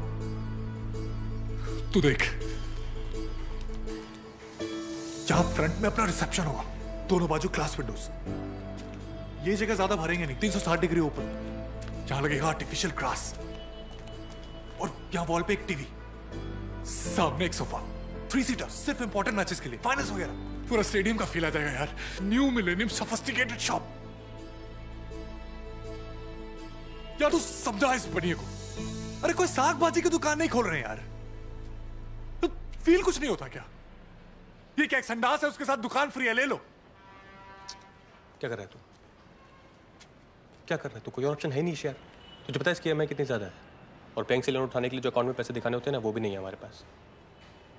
तू देख, जहां फ्रंट में अपना रिसेप्शन होगा, दोनों बाजू ग्लास विंडोज। ये जगह ज्यादा भरेंगे नहीं, 360 डिग्री ओपन। यहां लगेगा आर्टिफिशियल ग्रास, और यहां वॉल पे एक टीवी, सामने एक सोफा, 3 सीटर, सिर्फ इंपॉर्टेंट मैचेस के लिए, फाइनल्स वगैरह। पूरा स्टेडियम का फील आ जाएगा यार। New millennium sophisticated shop. यार तू समझा इस बनिए को। अरे कोई साग भाजी की दुकान नहीं खोल रहे हैं यार, तो फील कुछ नहीं होता क्या? ये क्या एक संडास है, उसके साथ दुकान फ्री है, ले लो। क्या कर रहा है तू? क्या कर रहा है तू? कोई और ऑप्शन है नहीं यार। तुझे पता है इसकी EMI कितनी ज्यादा है? और बैंक से लोन उठाने के लिए जो अकाउंट में पैसे दिखाने होते हैं ना, वो भी नहीं है हमारे पास।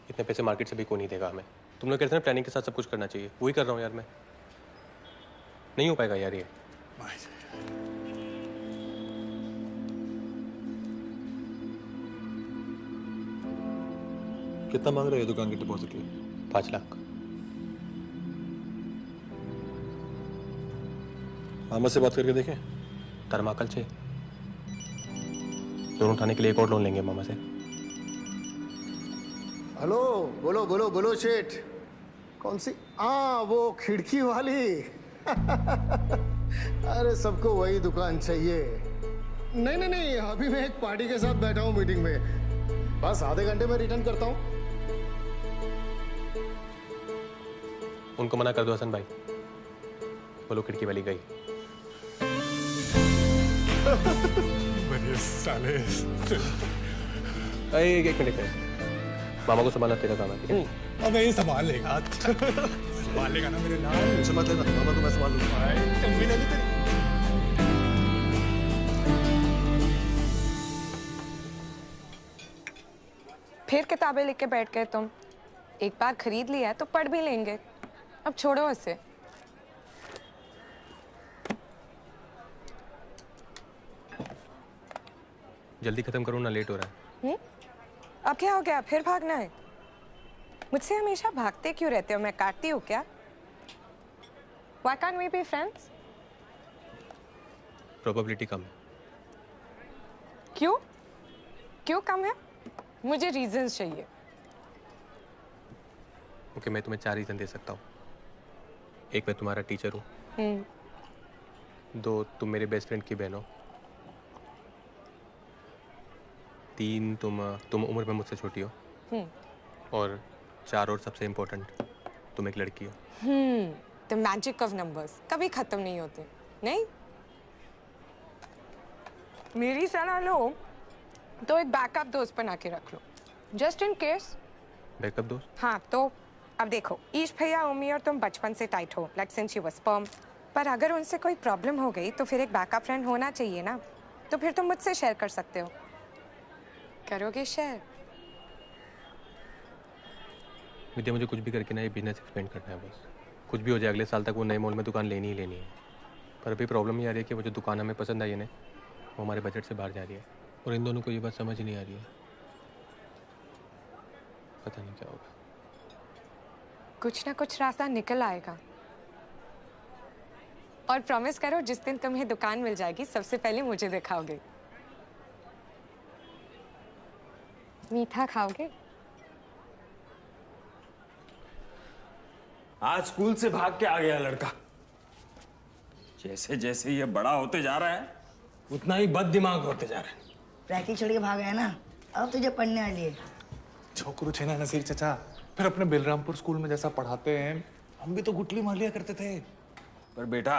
इतने पैसे मार्केट से भी कोई नहीं देगा हमें। तुम लोग कहते हैं प्लानिंग के साथ सब कुछ करना चाहिए, वही कर रहा हूँ यार मैं। नहीं हो पाएगा यार ये। कितना मांग रहे हो दुकान की डिपॉजिट के लिए? 5 लाख। मामा से बात करके देखें। तरमाकल से लोन उठाने के लिए एक और लोन लेंगे मामा से। हेलो, बोलो बोलो बोलो सेठ। कौन सी? हाँ, वो खिड़की वाली। अरे सबको वही दुकान चाहिए। नहीं नहीं नहीं, अभी मैं एक पार्टी के साथ बैठा हूँ मीटिंग में, बस आधे घंटे में रिटर्न करता हूँ। उनको मना कर दो हसन भाई, बोलो खिड़की वाली गई। मेरे साले। एक मिनट, मामा को संभालना तेरा काम है, ठीक है? अब ये संभाल लेगा। संभाल लेगा ना मेरे लाल। समझ लेना, मामा को मैं संभाल लूंगा। टंगी ले ली तेरी। फिर किताबें लेके बैठ गए तुम। एक बार खरीद लिया है तो पढ़ भी लेंगे, अब छोड़ो इसे। जल्दी खत्म करो ना, लेट हो रहा है। अब क्या हो गया, फिर भागना है? मुझसे हमेशा भागते क्यों रहते हो? मैं काटती हूँ क्या? Why can't we be friends? Probability कम है। क्यों? क्यों कम है? मुझे रीजंस चाहिए। ओके, मैं तुम्हें 4 रीजन दे सकता हूँ। एक, मैं तुम्हारा टीचर हूँ। 2 तुम मेरे बेस्ट फ्रेंड की बहन हो। 3 तुम उम्र में मुझसे छोटी हो। और 4 और सबसे इम्पोर्टेंट, तुम एक लड़की हो। द मैजिक ऑफ नंबर्स कभी खत्म नहीं होते, नहीं? मेरी सलाह लो तो एक बैकअप दोस्त बना के रख लो, जस्ट इन केस। बैकअप दोस्त? हाँ, तो अब देखो, ईश भैया, उम्मी और तुम बचपन से टाइट हो, like since you were sperm. पर अगर उनसे कोई प्रॉब्लम हो गई तो फिर एक बैकअप फ्रेंड होना चाहिए ना। तो फिर तुम मुझसे शेयर कर सकते हो। करोगे शेयर? विद्या, मुझे कुछ भी करके ना ये बिजनेस एक्सपेंड करना है बस। कुछ भी हो जाए, अगले साल तक वो नए मॉल में दुकान लेनी ही लेनी है। पर अभी प्रॉब्लम ये आ रही है कि वो जो दुकान हमें पसंद आई है ना, वो हमारे बजट से बाहर जा रही है। और इन दोनों को ये बात समझ ही नहीं आ रही है। पता नहीं क्या होगा। कुछ ना कुछ रास्ता निकल आएगा। और प्रॉमिस करो, जिस दिन तुम्हें दुकान मिल जाएगी सबसे पहले मुझे दिखाओगे। मीठा खाओगे? आज स्कूल से भाग के आ गया लड़का। जैसे जैसे ये बड़ा होते जा रहा है उतना ही बद दिमाग होते जा रहा है। प्रैक्टिस छोड़ के भाग गया ना, अब तुझे पढ़ने वाली है। छोकरू छे ना नसीर चचा, फिर अपने बिलरामपुर स्कूल में जैसा पढ़ाते हैं, हम भी तो गुटली मार लिया करते थे। पर बेटा,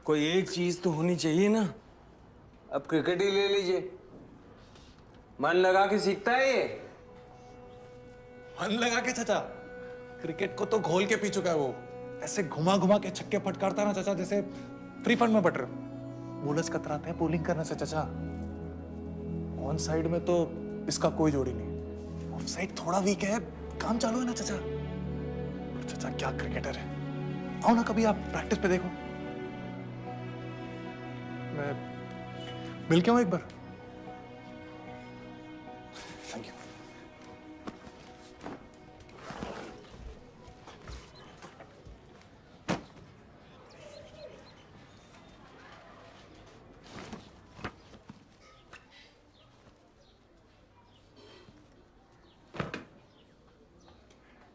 कोई एक चीज तो होनी चाहिए ना। अब क्रिकेट ही ले लीजिए, मन लगा के सीखता है ये। मन लगा के चचा? क्रिकेट को तो घोल के पी चुका है वो। ऐसे घुमा घुमा के छक्के फटकारता ना चचा, जैसे फ्री फंड में बटर। बोलर्स कतराते हैं बॉलिंग करने से चचा। ऑन साइड में तो इसका कोई जोड़ी नहीं, ऑफ साइड थोड़ा वीक है। काम चालू है ना चचा। और चचा क्या क्रिकेटर है। आओ ना कभी आप प्रैक्टिस पे देखो। मैं मिल के आऊं एक बार? Thank you.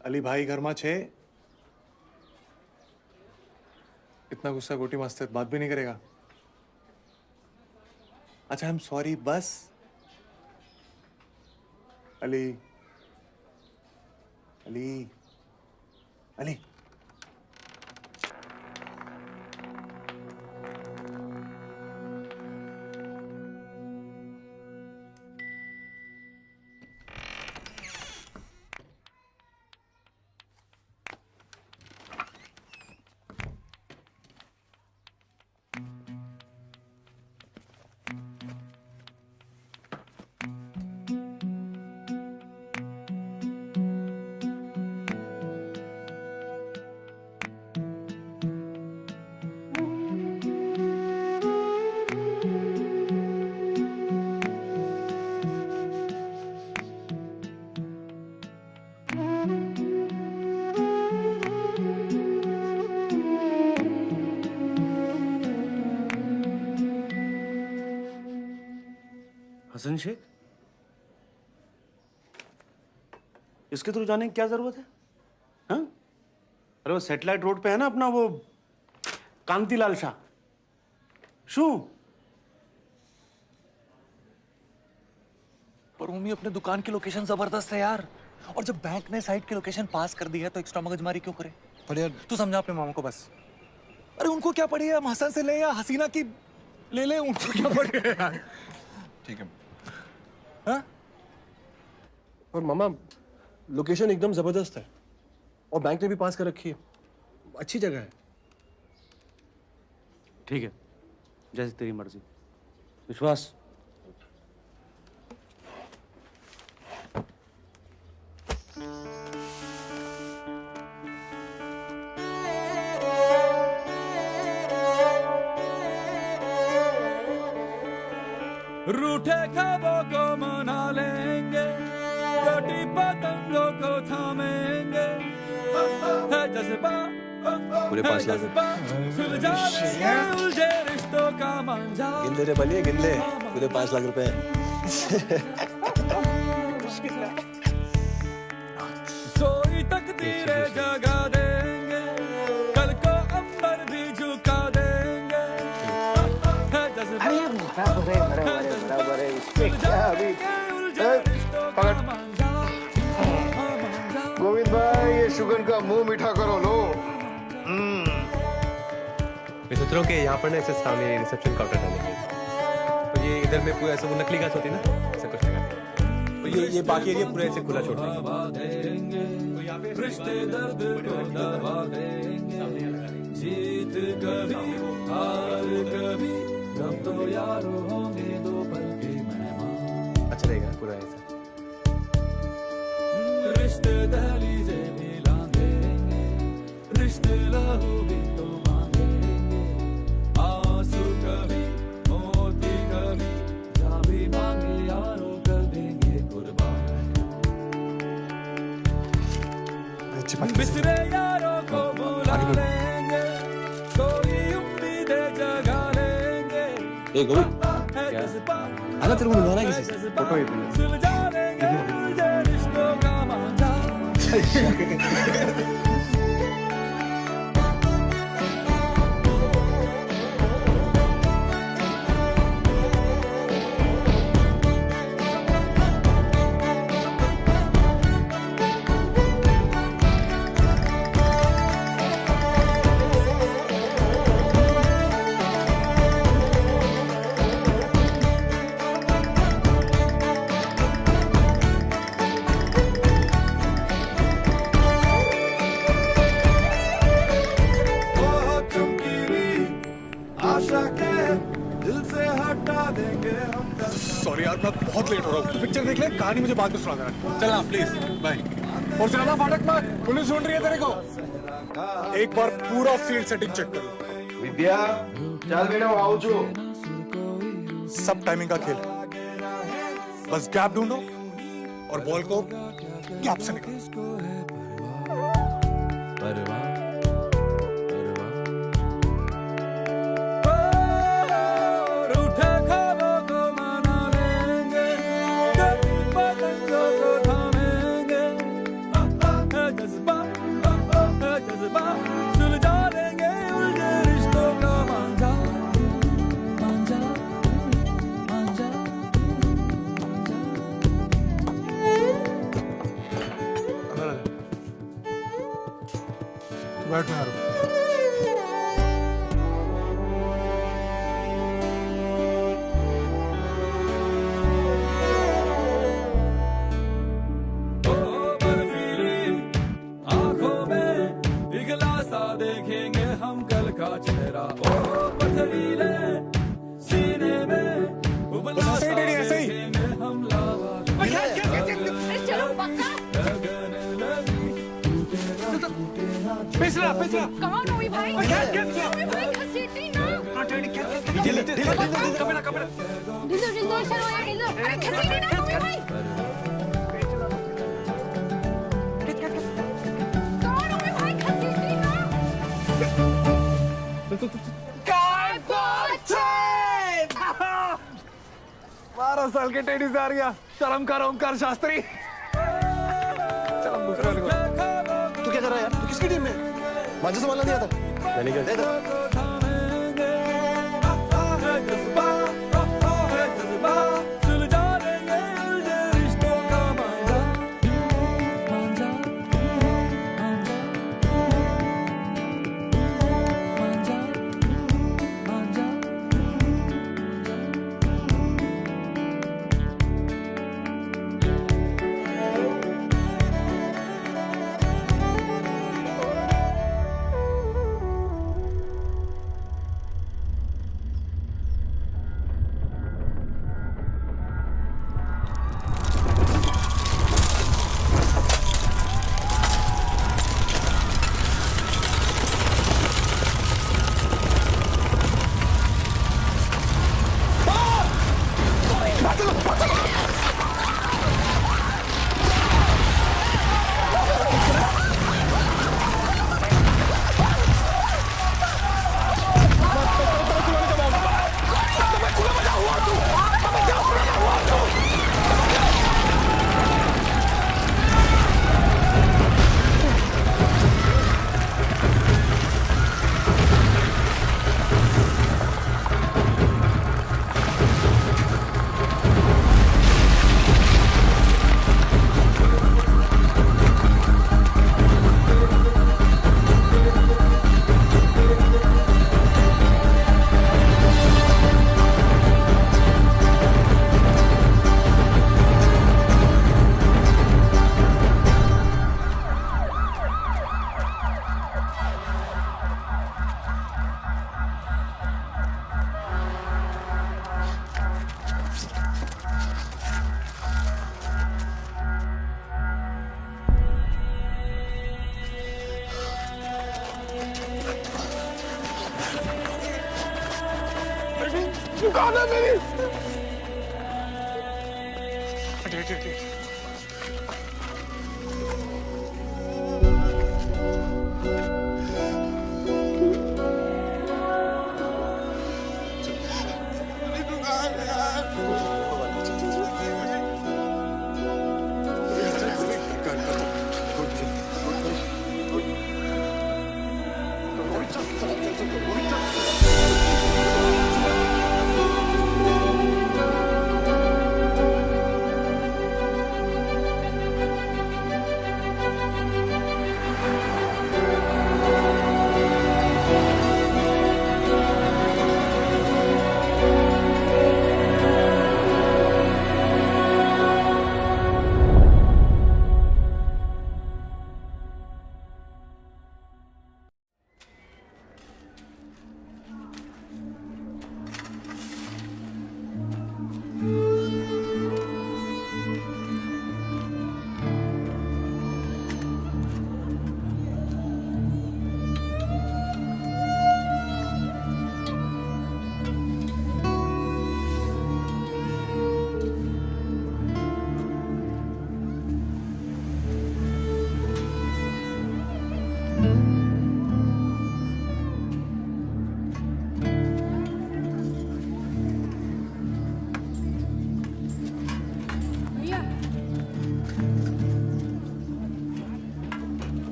अली भाई घर में छे? इतना गुस्सा गोटी मास्टर बात भी नहीं करेगा। अच्छा, आई एम सॉरी बस। अली अली अली हसन शेख, इसके थ्रू जाने की क्या जरूरत है? हाँ? अरे वो सैटेलाइट रोड पे है ना अपना वो कांतिलाल शाह। शू? पर मम्मी, अपने दुकान की लोकेशन जबरदस्त है यार। और जब बैंक ने साइट की लोकेशन पास कर दी है तो एक्स्ट्रा मगजमारी क्यों करे? पर यार तू समझा अपने मामा को बस। अरे उनको क्या पड़ी है, हम हसन से ले या हसीना की ले ले, उनको क्या पड़ी है यार। ठीक है। हाँ? और मामा, लोकेशन एकदम जबरदस्त है और बैंक ने भी पास कर रखी है। अच्छी जगह है। ठीक है, जैसे तेरी मर्जी। विश्वास। रूठे ख्वाबों को मना लेंगे, कटी पतंगों को थामेंगे, है जज्बा, पूरे 5 लाख सुलझाएंगे उलझे रिश्तों का मांझा। गिन ले रे बलिए, गिन ले, पूरे 5 लाख रुपए। सोई तकदीरें जगा देंगे, कल को अंबर भी झुका देंगे, गोविंद भाई ये शुगर का मुंह मीठा करो लो। मैं सोच रहा हूँ कि यहाँ पर ना ऐसे सामने रिसेप्शन काउंटर डालेंगे, तो ये इधर में पूरा ऐसा वो नकली घास होती है ना, ऐसा कुछ लगा देंगे। तो ये बाकी एरिया पूरा ऐसे खुला छोड़ देंगे। तो यहाँ पे रिश्ते दर्द को दबा देंगे, जीत कभी हार कभी, हम तो यारों होंगे दो पल के मेहमान। अच्छा रहेगा पूरा ऐसा। रिश्ते दहलीजे मिला देंगे, रिश्ते लहू भी तो मांगेंगे, आंसू कभी मोती कभी, जा भी मांगे यारों कर देंगे कुर्बान। बिसरे यारों को बुला लेंगे, कोई उम्मीदें जगा लेंगे। ए गोविंद, आना तेरे को मिलवाना है किसी से? फोटो ही सुलझा देंगे उलझे रिश्तों का मांझा। सॉरी यार मैं बहुत लेट हो रहा हूँ। पिक्चर देख ले, कहानी मुझे बाद में सुना देना। चलना प्लीज, बाय। और ज्यादा फाटक मत, पुलिस ढूंढ रही है तेरे को। एक बार पूरा फील्ड सेटिंग चेक करो। विद्या चल बेटा आओ जो। सब टाइमिंग का खेल, बस गैप ढूंढो और बॉल को गैप से निकालो। बैठ में आंखों में पिघला सा देखेंगे हम कल का चेहरा, ओ पथरीले सीने में उबला सा देखेंगे हम लावा। चलो पक्का पिछला पिछला कौन हुई भाई? हुई भाई घसीटी ना। ढील कपड़ा कपड़ा ढीलो चलो यार ढीलो। अरे घसीटी ना हुई भाई। कौन हुई भाई घसीटी ना? काय पहुंचे 12 साल के टेनिस आ गया। शर्म कर ओमकार शास्त्री। चलो दूसरा वाले को। तू क्या कर रहा है यार? तू किसकी टीम में? मुझे संभालना नहीं आता। मैंने क्या दे दो। दुकान है मेरी।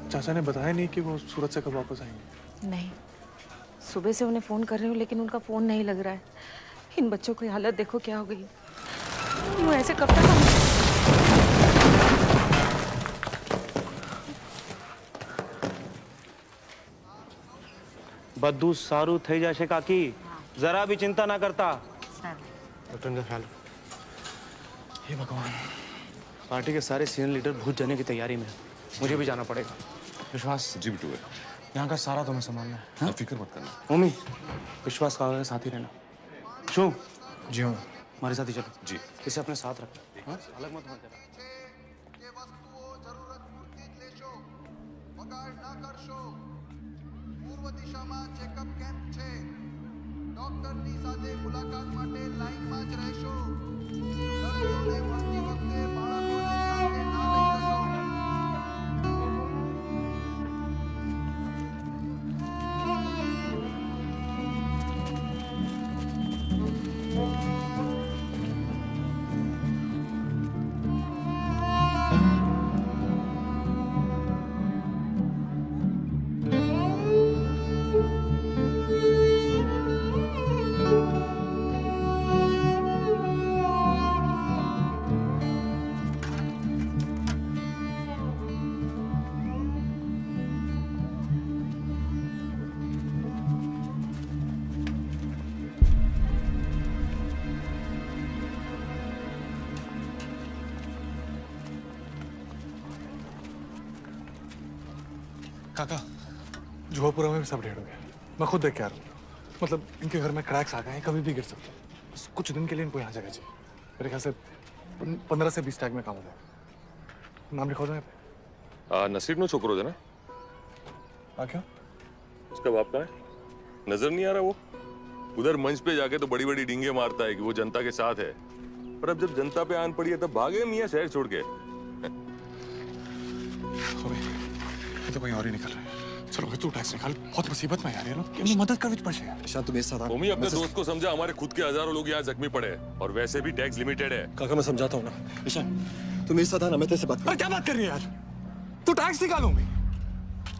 चाचा ने बताया नहीं कि वो सूरत से कब वापस आएंगे? नहीं, सुबह से उन्हें फोन कर रही हूँ लेकिन उनका फोन नहीं लग रहा है। इन बच्चों की हालत देखो क्या हो गई। यूँ ऐसे कब तक बद्दू सारू થઈ જશે કાકી, जरा भी चिंता ना करता। डॉक्टर का ख्याल। हे भगवान, पार्टी के सारे सीनियर लीडर भूत जाने की तैयारी में, मुझे भी जाना पड़ेगा। विश्वास जी बिट्टू है, यहाँ का सारा तुम्हें संभालना है। फिक्र मत करना। मम्मी, विश्वास का साथ ही रहना। शू जी हाँ, हमारे साथ ही चलो। जी, इसे अपने साथ रखना, अलग मत देना। પૂર્વ દિશામાં ચેકઅપ કેમ્પ છે ડોક્ટરની સાથે મુલાકાત માટે લાઈનમાં જ રહેશો દર્દીઓને મળતી વખતે બાળકોને સાથે ના લઈ જશો काका, जुहापुरा में भी सब डेढ़ हो गया। मैं खुद देख के आ रहा हूँ। मतलब इनके घर में क्रैक्स आ गए हैं, कभी भी गिर सकते हैं। बस कुछ दिन के लिए इनको यहाँ जगह चाहिए। मेरे ख्याल से 15 से 20 टैग में काम हो जाएगा। नाम लिखवा दो यहाँ पे। नसीर नो छोकरो है ना? क्या? उसका बाप कहाँ है? नजर नहीं आ रहा वो? उधर मंच पे जाके तो बड़ी बड़ी डींगे मारता है कि वो जनता के साथ है, पर अब जब जनता पे आन पड़ी है तब भागे मियां शहर छोड़ के। ये तो कोई और ही निकल रहा है। चलो तू टैक्स निकाल, बहुत मुसीबत में आ रही है ना, कि मदद कर पड़ जाएगा। ईशान तुम मेरे साथ आ। ओमी अपने दोस्त को समझा, हमारे खुद के हजारों लोग यहाँ जख्मी पड़े हैं और वैसे भी टैक्स लिमिटेड है। काका मैं समझाता हूँ ना। ईशान तू मेरे साथ आना, मैं तेरे से बात कर। क्या बात कर रही है यार? तू टैक्स निकालूंगी,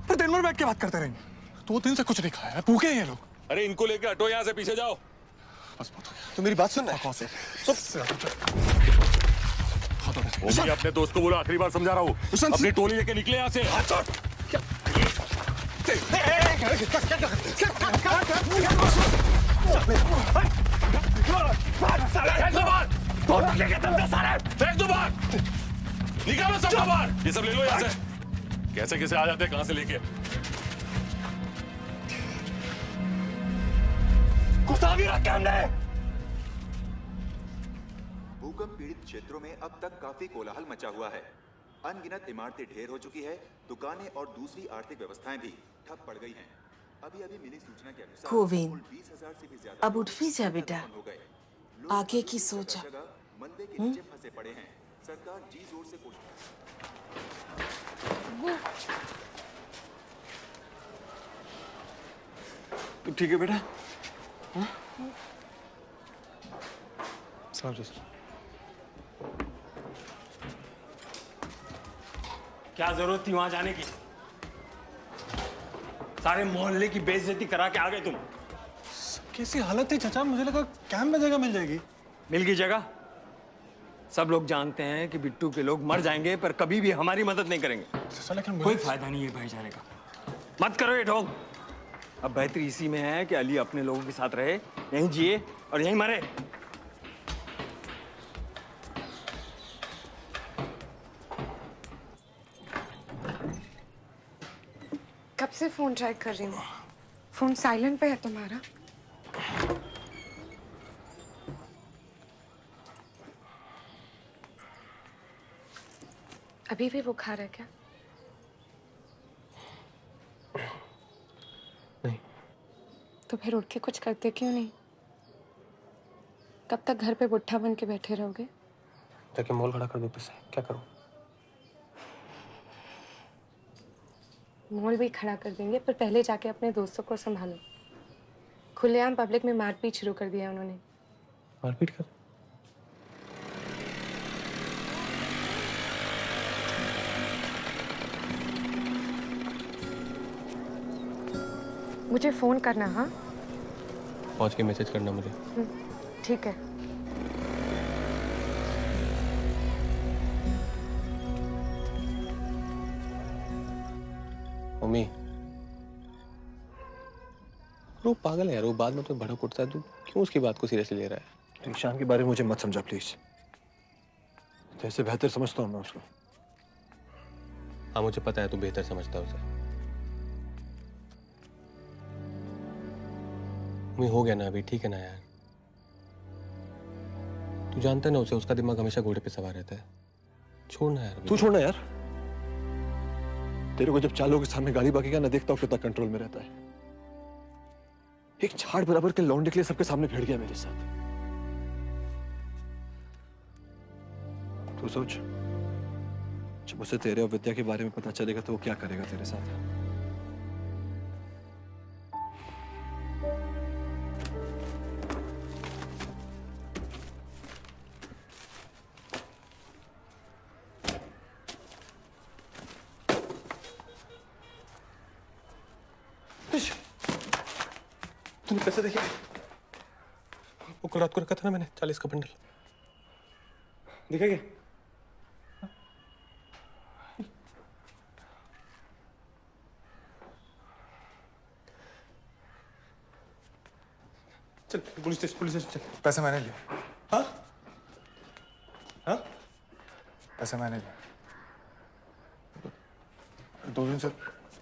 फिर दिन भर बैठ के बात करते रहेंगे। 2 दिन से कुछ नहीं खाया, भूखे हैं ये लोग। अरे इनको लेके हटो यहाँ से, पीछे जाओ। बस बहुत हो गया। तू मेरी बात सुन रहा है? ओमी अपने दोस्त को बोलो, आखिरी बार समझा रहा हूँ, अपनी टोली लेके निकले यहाँ से। निकालो सब बाहर, ये सब ले लो यहाँ से। कैसे कैसे आ जाते हैं, कहाँ से लेके? गुस्सा भी रखा हमने। भूकंप पीड़ित क्षेत्रों में अब तक काफी कोलाहल मचा हुआ है। अनगिनत इमारतें ढेर हो चुकी है, दुकानें और दूसरी आर्थिक व्यवस्थाएं भी ठप पड़ गई हैं। अभी अभी मिली सूचना के अनुसार गोविंद, 20,000 से भी ज्यादा अब उठ भी जा बेटा। हो गए। आगे की सोचा। मंदे के नीचे फंसे पड़े हैं। सरकार जी जोर से कोशिश। तू ठीक है बेटा? क्या जरूरत थी वहां जाने की? सारे मोहल्ले की बेइज्जती करा के आ गए तुम। कैसी हालत थी चाचा, मुझे लगा कैंप में जगह मिल जाएगी। मिल गई जगह? सब लोग जानते हैं कि बिट्टू के लोग मर जाएंगे पर कभी भी हमारी मदद नहीं करेंगे। कोई फायदा नहीं है भाईचारे का। मत करो ये ढोंग। अब बेहतरी इसी में है कि अली अपने लोगों के साथ रहे, यहीं जिए और यहीं मरे। कब से फोन ट्राई कर रही हूँ, फोन साइलेंट पे है तुम्हारा। अभी भी बुखार है क्या? नहीं। तो फिर उठ के कुछ करते क्यों नहीं? कब तक घर पे बुट्ठा बन के बैठे रहोगे? जाके मॉल खड़ा कर दो पैसे, क्या करूं? मॉल भी खड़ा कर देंगे, पर पहले जाके अपने दोस्तों को संभालो। खुलेआम पब्लिक में मारपीट शुरू कर दिया उन्होंने। मारपीट कर? मुझे फोन करना। हाँ, पहुंच के मैसेज करना मुझे। ठीक है। मम्मी, वो पागल है यार, वो बाद में तो भड़क उठता है। तू क्यों उसकी बात को सीरियसली ले रहा है? ईशान के बारे में मुझे मत समझा प्लीज। जैसे बेहतर समझता हूँ मैं उसको। हाँ मुझे पता है तू बेहतर समझता है उसे। मम्मी हो गया ना अभी, ठीक है ना यार? तू जानता है ना उसे, उसका दिमाग हमेशा घोड़े पे सवार रहता है। छोड़ना यार। तू छोड़ना यार। तेरे को जब चालों के सामने गाड़ी बाकीगा ना, देखता हूँ कितना कंट्रोल में रहता है। एक झाड़ बराबर के लौंडे के लिए सबके सामने भिड़ गया मेरे साथ। तू सोच, जब उसे तेरे और विद्या के बारे में पता चलेगा तो वो क्या करेगा तेरे साथ। तूने पैसे देखे? वो कल रात को रखा था ना मैंने, 40 का बंडल। देखा क्या? चल पुलिस स्टेशन चल। पैसे मैंने लिए। हाँ? हाँ? पैसे मैंने लिए। 2 दिन से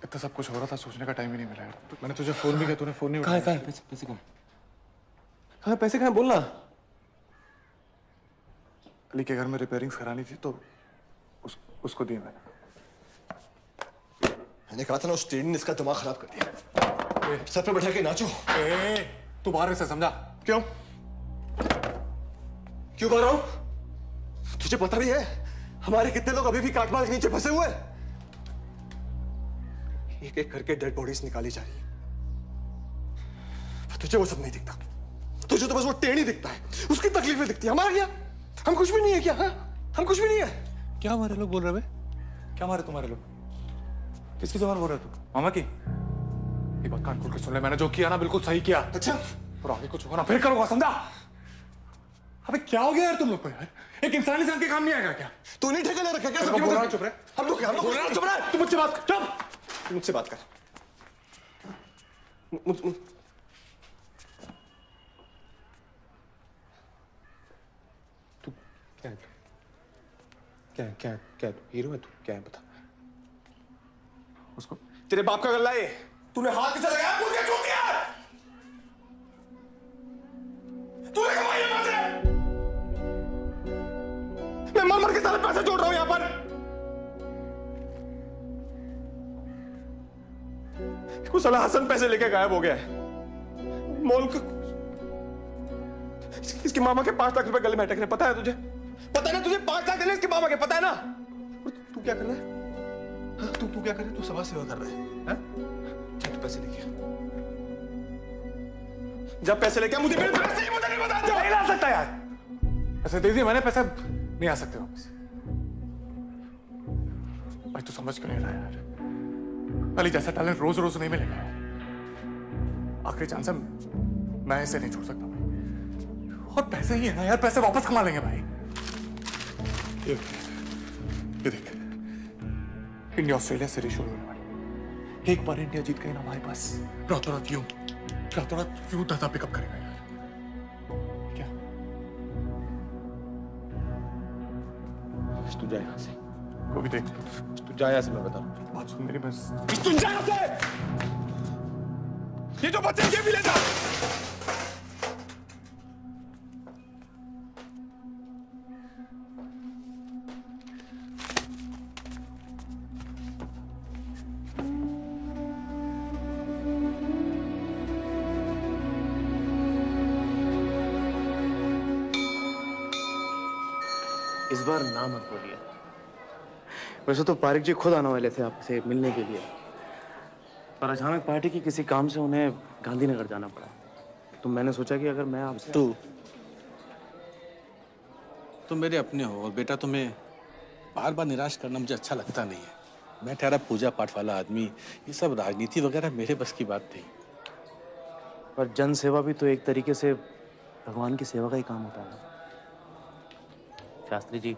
इतना सब कुछ हो रहा था, सोचने का टाइम ही नहीं मिला यार। मैंने तुझे फोन भी किया, तूने फोन नहीं उठाया। कहाँ है पैसे कहाँ? हाँ पैसे कहाँ? बोलना। अली के घर में रिपेयरिंग्स करानी थी तो उसको दिए मैंने कहा था ना, उस ट्रेन ने इसका दिमाग खराब कर दिया। सर पे बैठा के नाचो। तू बाहर से समझा क्यों? क्यों बाहर हूं? तुझे पता भी है हमारे कितने लोग अभी भी काटमाल के नीचे फंसे हुए हैं। एक एक करके डेड बॉडीज निकाली जा रही है। तुझे वो सब नहीं दिखता। तुझे तो बस वो टेढ़ी दिखता है, उसकी तकलीफें दिखती है। हमारा क्या? हम कुछ भी नहीं है क्या? हाँ? हम कुछ भी नहीं है क्या? हमारे लोग बोल रहे हैं? क्या हमारे तुम्हारे लोग? किसकी जबान बोल रहे तू? मामा की? ये बात कान खोल के सुन ले, मैंने जो किया ना बिल्कुल सही किया। अच्छा? और आगे कुछ होगा ना फिर करूंगा, समझा? अबे क्या हो गया यार तुम लोग को यार? एक इंसानी जान के काम नहीं आएगा क्या? तू नहीं ठेका ले रखा क्या? सब बोल रहा है, चुप रहे। हम लोग चुप रहे। तू मुझसे बात कर। चुप। मुझसे बात कर। तू क्या है? क्या क्या क्या तू हीरो है? तू क्या है बता? उसको तेरे बाप का गल्ला है। तूने हाथ किसे लगाया? पूछ के छू दिया। तूने कमाई है पैसे। मैं मर मर के सारे पैसे जोड़ रहा हूं यहां पर। वो साला हसन पैसे लेके गायब हो गया है। मॉल का इसके मामा के 5 लाख रुपए गले में अटक रहे, पता है तुझे? पता है ना तुझे? 5 लाख देने इसके मामा के, पता है ना? तू क्या कर रहा है? हाँ, तू क्या कर रहा है? तू समाज सेवा कर रहा है, हाँ? जा तू पैसे लेके आ। जब पैसे लेके आ, मुझे मेरे पैसे ही मुझे नहीं बता। नहीं ला सकता यार। पैसे दे दिए मैंने, पैसा नहीं आ सकते वापस। भाई तू समझ क्यों नहीं रहा यार? अली जैसा टैलेंट रोज रोज नहीं मिलेगा। आखिरी चांस है, मैं इसे नहीं छोड़ सकता भाई। और पैसे ही है ना यार, पैसे वापस कमा लेंगे भाई। ये देख, इंडिया ऑस्ट्रेलिया सीरीज शुरू होने वाली। एक बार इंडिया जीत गई ना भाई, बस रातों रात यूं दादा पिकअप करेगा यार। क्या तू जा यहां से, वो भी देख तू जा यहां से, मैं बता रहा हूं। बात सुन मेरी, बस तू जा यहां से। ये जो बच्चे ये भी ले जा। इस बार ना मत बोलिए। वैसे तो पारिक जी खुद आने वाले थे आपसे मिलने के लिए, पर अचानक पार्टी की किसी काम से उन्हें गांधीनगर जाना पड़ा। तो मैंने सोचा कि अगर मैं आपसे तुम मेरे अपने हो और बेटा तुम्हें बार बार निराश करना मुझे अच्छा लगता नहीं है। मैं ठहरा पूजा पाठ वाला आदमी, ये सब राजनीति वगैरह मेरे बस की बात नहीं। पर जन सेवा भी तो एक तरीके से भगवान की सेवा का ही काम होता है। शास्त्री जी,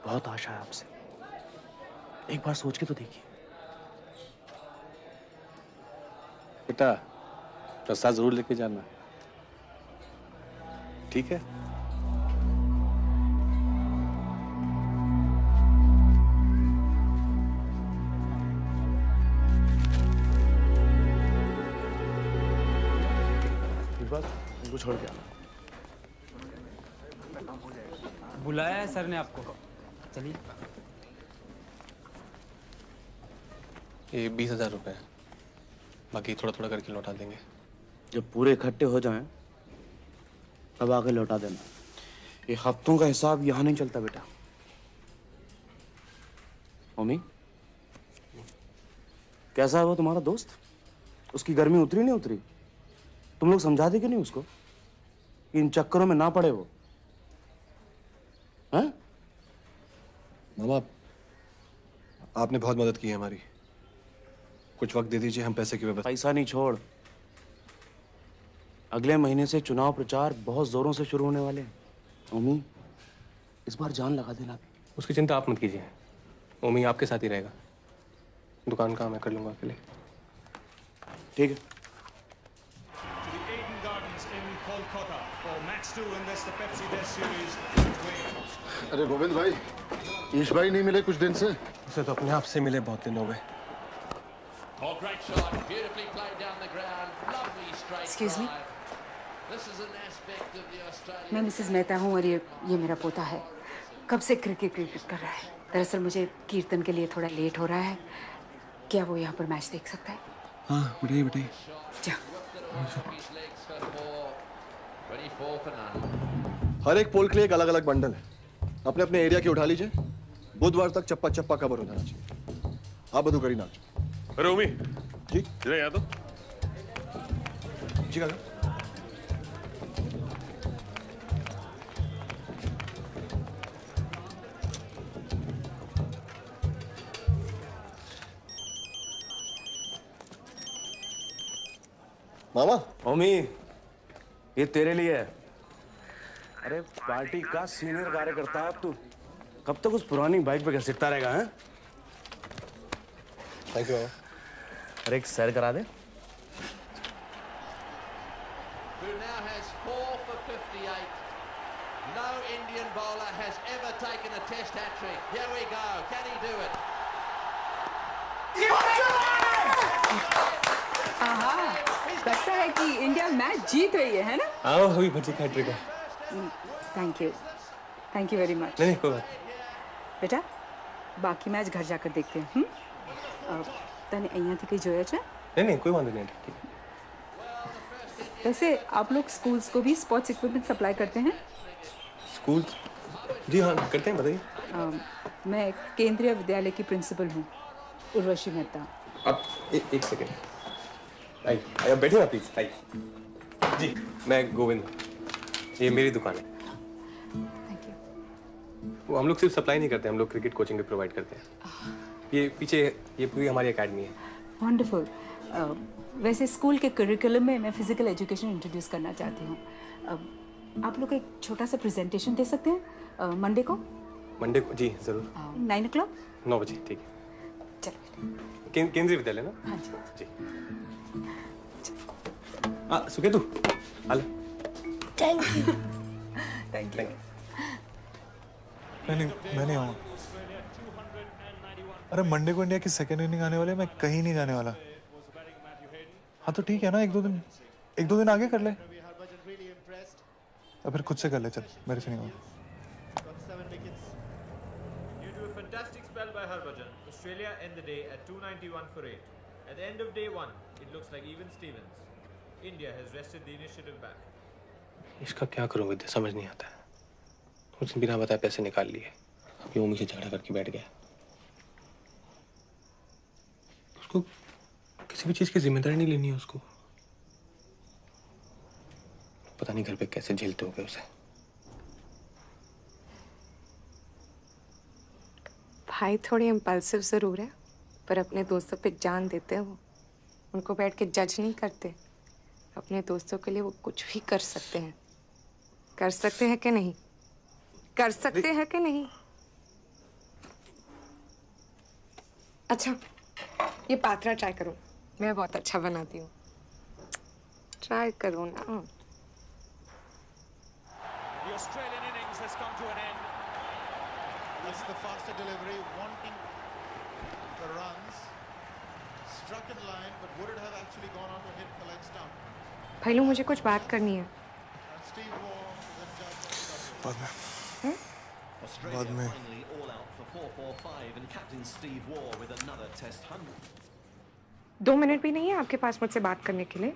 बहुत आशा है आपसे, एक बार सोच के तो देखिए। बेटा प्रसाद जरूर लेके जाना, ठीक है? इस बार इनको छोड़ के आना। बुलाया है सर ने आपको, चलिए। ये 20,000 रुपए, बाकी थोड़ा थोड़ा करके लौटा देंगे। जब पूरे इकट्ठे हो जाएं, तब आके लौटा देना। ये हफ्तों का हिसाब यहाँ नहीं चलता बेटा। मम्मी, कैसा है वो तुम्हारा दोस्त? उसकी गर्मी उतरी नहीं उतरी? तुम लोग समझा दे कि नहीं उसको कि इन चक्करों में ना पड़े वो? हैं? मामा, आपने बहुत मदद की है हमारी, कुछ वक्त दे दीजिए, हम पैसे की व्यवस्था। पैसा नहीं छोड़, अगले महीने से चुनाव प्रचार बहुत जोरों से शुरू होने वाले हैं। ओमी, इस बार जान लगा देना। उसकी चिंता आप मत कीजिए, ओमी आपके साथ ही रहेगा। दुकान का मैं कर लूंगा अकेले। ठीक है। अरे गोविंद भाई, ईश भाई नहीं मिले कुछ दिन से? उसे तो अपने आप से मिले बहुत दिन हो गए। एक्सक्यूज मी, मैं मिसेस मेहता हूँ और ये मेरा पोता है। कब से क्रिकेट कर रहा है। दरअसल मुझे कीर्तन के लिए थोड़ा लेट हो रहा है, क्या वो यहाँ पर मैच देख सकता है? हाँ बताइए बताइए। हर एक पोल के लिए एक अलग अलग बंडल है, अपने अपने एरिया की उठा लीजिए। बुधवार तक चप्पा चप्पा कवर हो जाना चाहिए। आप बधु करी नाच। अरे ओमी जी जरा यहाँ तो। जी काका। मामा। ओमी, ये तेरे लिए है। अरे पार्टी का सीनियर कार्यकर्ता है तू, कब तक उस पुरानी बाइक पे घसीटता रहेगा? हैं? Thank you. अरे एक सैर करा दे। Who now has 4 for 58. No Indian bowler has ever taken a test hat-trick. Here we go. Can he do it? लगता है कि इंडिया मैच जीत रही है ना? हाँ अभी बच्चे का हैट्रिक है। Thank you very much. नहीं कोई बात। बेटा बाकी मैच घर जाकर देखते हैं। तने અહીંયા થી કઈ જોયા છે? नहीं कोई वांधा नहीं, ठीक है। वैसे आप लोग स्कूल्स को भी स्पोर्ट्स इक्विपमेंट सप्लाई करते हैं? स्कूल? जी हाँ करते हैं, बताइए। मैं केंद्रीय विद्यालय की प्रिंसिपल हूँ, उर्वशी मेहता। आप एक सेकेंड, आइए बैठिए ना प्लीज, आइए। जी मैं गोविंद, ये मेरी दुकान है। Thank you. वो हम लोग सिर्फ सप्लाई नहीं करते, हम लोग क्रिकेट कोचिंग भी प्रोवाइड करते हैं। ये पीछे ये पूरी हमारी एकेडमी है। वंडरफुल। वैसे स्कूल के करिकुलम में मैं फिजिकल एजुकेशन इंट्रोड्यूस करना चाहती हूँ। आप लोग एक छोटा सा प्रेजेंटेशन दे सकते हैं मंडे को? मंडे को? जी जरूर। 9 o'clock? 9 बजे, ठीक है। चलो। केंद्रीय विद्यालय ना? हाँ जी। जी। सुकेतु, आले। Thank you. Thank you. मैं नहीं आऊँगा। अरे मंडे को इंडिया की सेकेंड इनिंग आने वाले, मैं कहीं नहीं जाने वाला। हाँ तो ठीक है ना, एक दो दिन आगे कर ले, या फिर खुद से कर ले। चल मेरे से नहीं होगा। Due to a fantastic spell by Harbhajan, Australia end the day at 291 for 8. At the end of day 1, it looks like even Stevens. India has wrested the initiative back. इसका क्या करूं विद्या, समझ नहीं आता है। उसने बिना बताए पैसे निकाल लिए, अभी वो मुझे झगड़ा करके बैठ गया। उसको किसी भी चीज की जिम्मेदारी नहीं लेनी है उसको। पता नहीं घर पे कैसे झेलते होंगे उसे। भाई थोड़े इम्पल्सिव जरूर है, पर अपने दोस्तों पे जान देते हैं वो। उनको बैठ के जज नहीं करते। अपने दोस्तों के लिए वो कुछ भी कर सकते हैं। कर सकते हैं कि नहीं? कर सकते हैं कि नहीं? अच्छा ये पात्रा ट्राई करो, मैं बहुत अच्छा बनाती हूँ। ट्राई करो ना। The Australian innings has come to an end. This is the faster delivery, wanting the runs. Struck in line, but would it have actually gone on to hit the leg stump? भाईलू मुझे कुछ बात करनी है। Steve Waugh then judged. बाद में। Finally all out for 4-4-5 and captain Steve Waugh with another test 100. 2 minute भी नहीं है आपके पास मुझसे बात करने के लिए?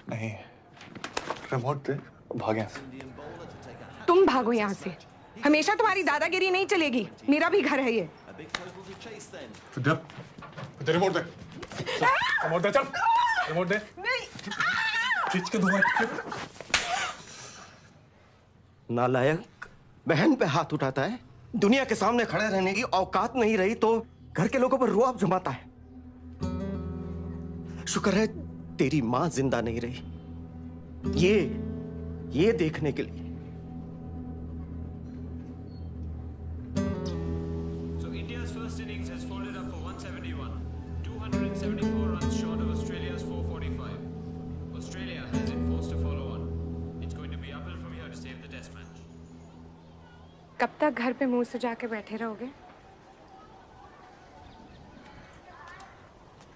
नहीं, रिमोट दे, भाग यहाँ से। तुम भागो यहाँ से। हमेशा तुम्हारी दादागिरी नहीं चलेगी। मेरा भी घर है ये। रिमोट दे, रिमोट दे, चल, रिमोट दे। नहीं। खींच के दूंगा। नालायक, बहन पे हाथ उठाता है। दुनिया के सामने खड़े रहने की औकात नहीं रही तो घर के लोगों पर रुआब जमाता है। शुक्र है तेरी मां जिंदा नहीं रही, ये देखने के लिए। So India's first innings has folded up for 171, 274 runs short of Australia's 445. Australia has enforced a follow-on. It's going to be uphill from here to save the test match. कब तक घर पे मुंह सजा के बैठे रहोगे?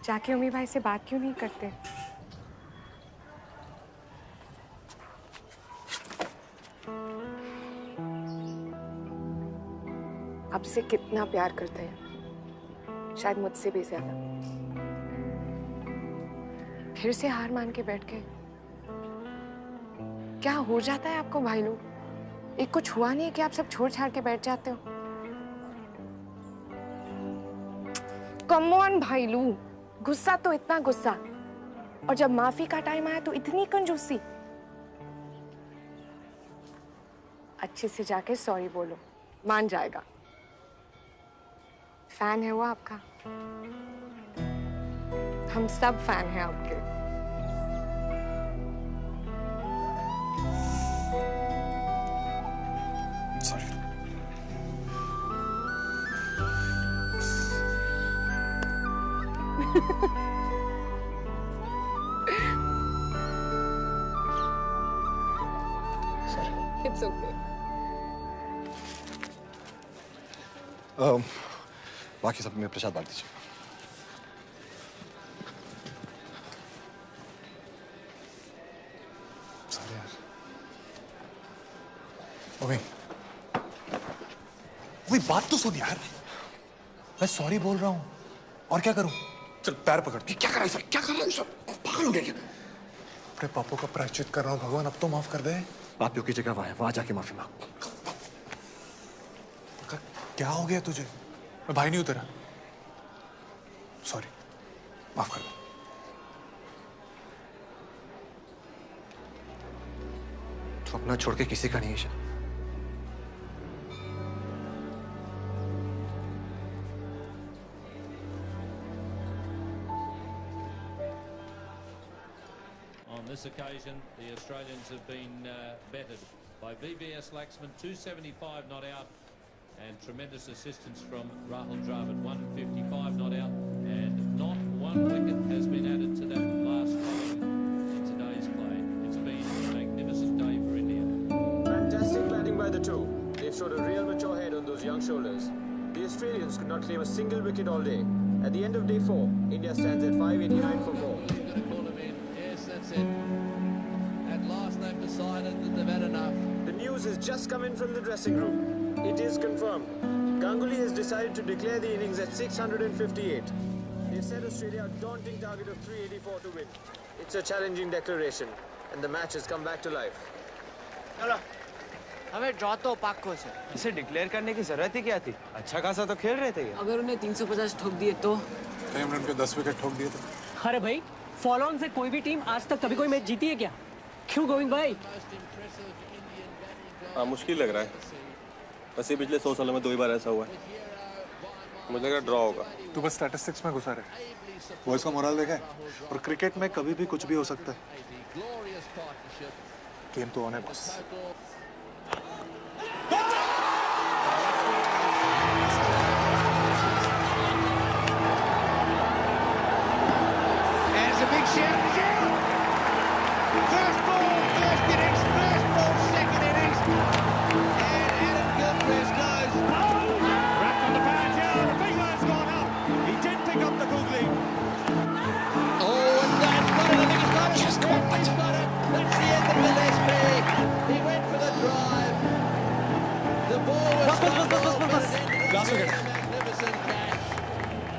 जाके उम्मी भाई से बात क्यों नहीं करते? आपसे कितना प्यार करते हैं, शायद मुझसे भी ज्यादा। फिर से हार मान के बैठ गए। क्या हो जाता है आपको भाई लोग? एक कुछ हुआ नहीं है कि आप सब छोड़ छाड़ के बैठ जाते हो। कम ऑन भाईलू, गुस्सा तो इतना गुस्सा, और जब माफी का टाइम आया तो इतनी कंजूसी। अच्छे से जाके सॉरी बोलो, मान जाएगा। फैन है वो आपका। हम सब फैन हैं आपके। It's okay. बाकी सब में प्रसाद बांट दीजिए। सॉरी यार। ओए बात तो सुन यार। मैं सॉरी बोल रहा हूँ और क्या करूँ? चल पैर पकड़। क्या कर रहा है सर? क्या कर रहा है सर? पागल हो गया क्या? अपने पापों का प्रायश्चित कर रहा हूँ भगवान, अब तो माफ कर दे। पापियों की जगह वहां जाके माफी मांग। क्या हो गया तुझे? मैं भाई नहीं हूं तेरा। सॉरी, माफ कर दो। तो अपना छोड़ के किसी का नहीं है। On this occasion, the Australians have been bettered by VVS Laxman, 275 not out, and tremendous assistance from Rahul Dravid, 155 not out, and not one wicket has been added to that last over in today's play. It's been a magnificent day for India. Fantastic batting by the two. They've showed a real mature head on those young shoulders. The Australians could not claim a single wicket all day. At the end of day 4, India stands at 589 for 4. You're going to call him in. Yes, that's it. At last they've decided that they've had enough. The news has just come in from the dressing room. It is confirmed. Ganguly has decided to declare the innings at 658. They've set Australia a daunting target of 384 to win. It's a challenging declaration, and the match has come back to life. चलो, हमें draw तो पाक्को से। इसे declare करने की जरूरत ही क्या थी? अच्छा खासा तो खेल रहे थे ये। अगर उन्हें 350 ठोक दिए तो? कहीं हमने उनके 10 विकेट ठोक दिए थे। अरे भाई, फॉलो ऑन से कोई भी टीम आज तक कभी कोई मैच जीती है क्या? क्यों गोविंद भाई? हाँ, मुश्किल लग रहा है। वैसे पिछले 100 सालों में 2 ही बार ऐसा हुआ है। मुझे लग रहा है ड्रॉ होगा। तू बस स्टैटिस्टिक्स में घुसा रहे। बॉयज का मोरल देखा है? और क्रिकेट में कभी भी कुछ भी हो सकता है। गेम तो ऑन है बस। There's a big shout again. First ball, first innings, first ball, second innings. And Adam Gilchrist goes. Wrapped on the patch, yeah, the big man's gone up. He did pick up the googly. Oh, and that's got it. I think he's got it. Yes, come on. He's got it. That's the end of Gillespie. He went for the drive. The ball was fumbled, but it ended up being a magnificent catch.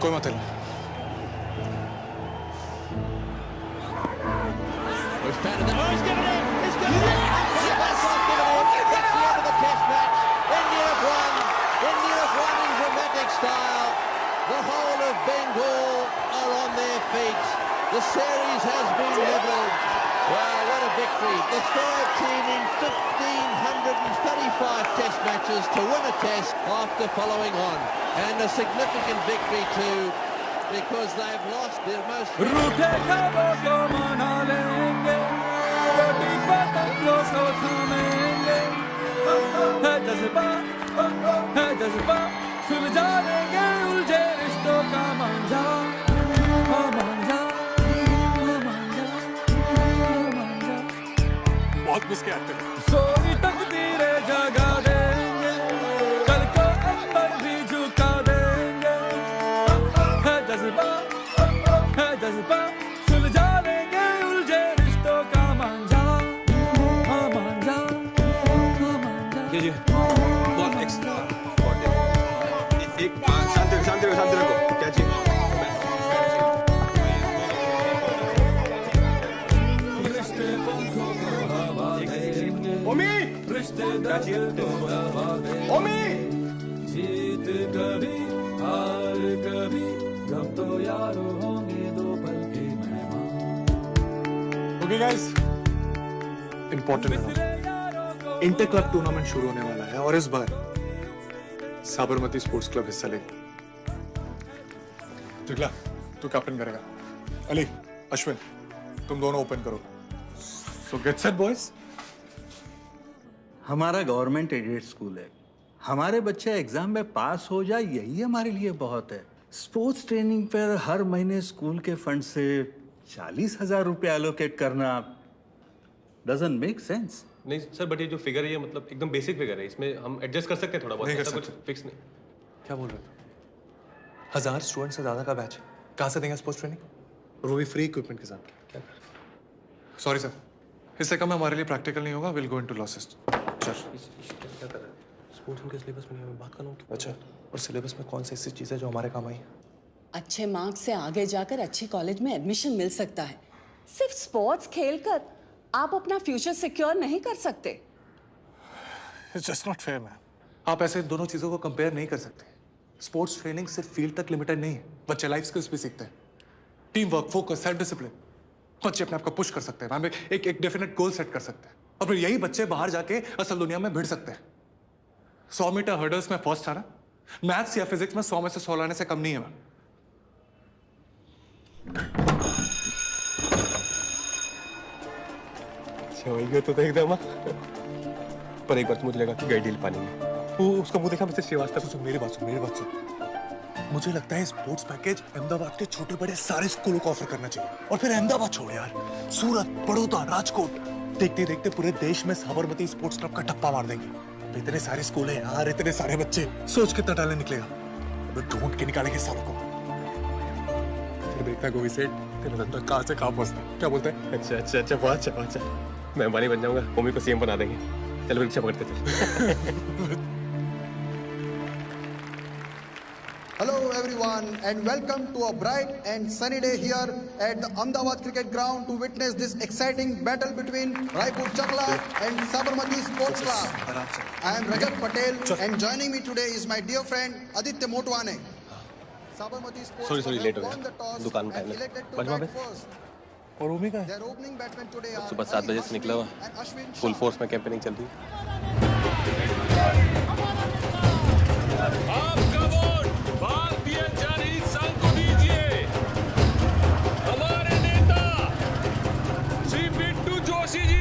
कोई मत हिल। He's given it. He's given it. That's not given it. That's the end of the test match. India have won. India have won in dramatic style. The whole of Bengal are on their feet. The series has been levelled. Wow, what a victory. The third team in 1,535 test matches to win a test after following on. And a significant victory too, because they've lost their most... रूठे ख्वाबों को मना लेंगे, कभी पतंगों को थामेंगे, है जज्बा, सुलझा लेंगे उलझे रिश्तों का मांझा, बहुत मिस किया तेरे। सोई तकदीरें जगा देंगे, कल को अंबर भी झुका देंगे, है जज्बा, सुलझा लेंगे उलझे रिश्तों का मांझा। ये बहुत एक्स्ट्रा। एक शांति रखो। क्या चाहिए? ओमी जीत कभी हार कभी गम तो यारो होंगे दो पल के मेहमान। Okay guys, important inter club tournament शुरू होने वाला है और इस बार साबरमती स्पोर्ट्स क्लब हिस्सा लेगा। जिगला, तू कैप्टन करेगा। अली, अश्विन, तुम दोनों ओपन करो। सो गेट सेट बॉयज। हमारा गवर्नमेंट एडेड स्कूल है। हमारे बच्चे एग्जाम में पास हो जाए यही हमारे लिए बहुत है। स्पोर्ट्स ट्रेनिंग पर हर महीने स्कूल के फंड से 40,000 रुपए एलोकेट करना डजंट मेक सेंस। नहीं सर, बट ये जो फिगर है ये मतलब एकदम बेसिक फिगर है। इसमें हम एडजस्ट कर सकते हैं थोड़ा बहुत। नहीं कर ऐसा कुछ सकते। फिक्स नहीं। क्या बोल रहे हो? 1000 स्टूडेंट से ज्यादा का बैच है। कहाँ से देंगे स्पोर्ट्स ट्रेनिंग? और वो भी फ्री इक्विपमेंट के साथ। क्या? सॉरी सर, इससे कम हमारे लिए प्रैक्टिकल नहीं होगा। Will go into losses. चल। क्या कर रहा है? स्पोर्ट्स उनके सिलेबस में नहीं है, मैं बात कर रहा हूँ। अच्छा, और सिलेबस में कौन सी ऐसी चीज़ है जो हमारे काम आई? अच्छे मार्क्स से आगे जाकर अच्छे कॉलेज में एडमिशन मिल सकता है। सिर्फ स्पोर्ट्स खेलकर आप अपना फ्यूचर सिक्योर नहीं कर सकते। It's just not fair, ma'am. आप ऐसे दोनों चीजों को कंपेयर नहीं कर सकते। स्पोर्ट्स ट्रेनिंग सिर्फ फील्ड तक लिमिटेड नहीं है, बच्चे लाइफ स्किल्स भी सीखते हैं। Team work, focus, self discipline. बच्चे अपने आप को पुश कर सकते हैं, मैम, एक डेफिनेट गोल सेट कर सकते हैं और फिर यही बच्चे बाहर जाके असल दुनिया में भिड़ सकते हैं। 100 मीटर हर्डल्स में फर्स्ट था ना, मैथ्स या फिजिक्स में 100 में से 100 लाने से कम नहीं है मैम। तो एकदम, पर एक बार तो मुझे लगा कि गई डील पानी में। वो उसका मुंह देखा मिस्टर श्रीवास्तव। मेरी बात सुन। मुझे लगता है स्पोर्ट्स पैकेज अहमदाबाद के छोटे बड़े सारे स्कूलों को ऑफर करना चाहिए। और फिर अहमदाबाद छोड़ यार, सूरत, बड़ौदा, राजकोट, देखते देखते पूरे देश में साबरमती स्पोर्ट्स क्लब का टप्पा मार देंगे। इतने सारे स्कूल हैं यार, इतने सारे बच्चे, सोच कितना टैलेंट निकलेगा। अबे ढूंढ के निकालेंगे सालों को। देखता गोवी सेठ, तेरा धंधा कहाँ से कहाँ पहुंचता है। क्या बोलता है? अच्छा, बहुत अच्छा। मैं अंबानी बन जाऊंगा, मम्मी को सीएम बना देंगे। चलो रिक्शा पकड़ते चल। Hello everyone and welcome to a bright and sunny day here at the Ahmedabad Cricket Ground to witness this exciting battle between Raipur Chakla and Sabarmati Sports Club. I am Rajat Patel and joining me today is my dear friend Aditya Motwane. Sabarmati Sports Club late हो गया, दुकान में time लगा। बजमा पे और ओमी का है? Their opening batsmen today are सुबह 7 बजे से निकला हुआ, फुल फोर्स में कैंपेनिंग चल रही है। आपका वोट भारतीय जनहित संघ को दीजिए। हमारे नेता Shri Bittu Joshi ji.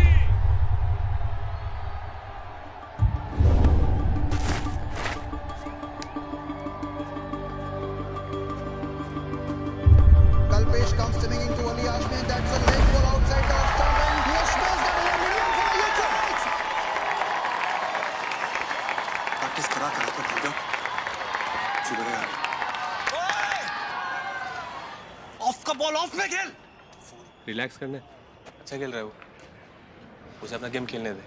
Kalpesh comes turning into Ali Hashmi and that's a leg ball outside the off stump and he has smashed that over medium for a huge six. Practice करा तो ठीक है। ऑफ का बॉल ऑफ में खेल। रिलैक्स करने, अच्छा खेल रहा है वो। उसे अपना गेम खेलने दे,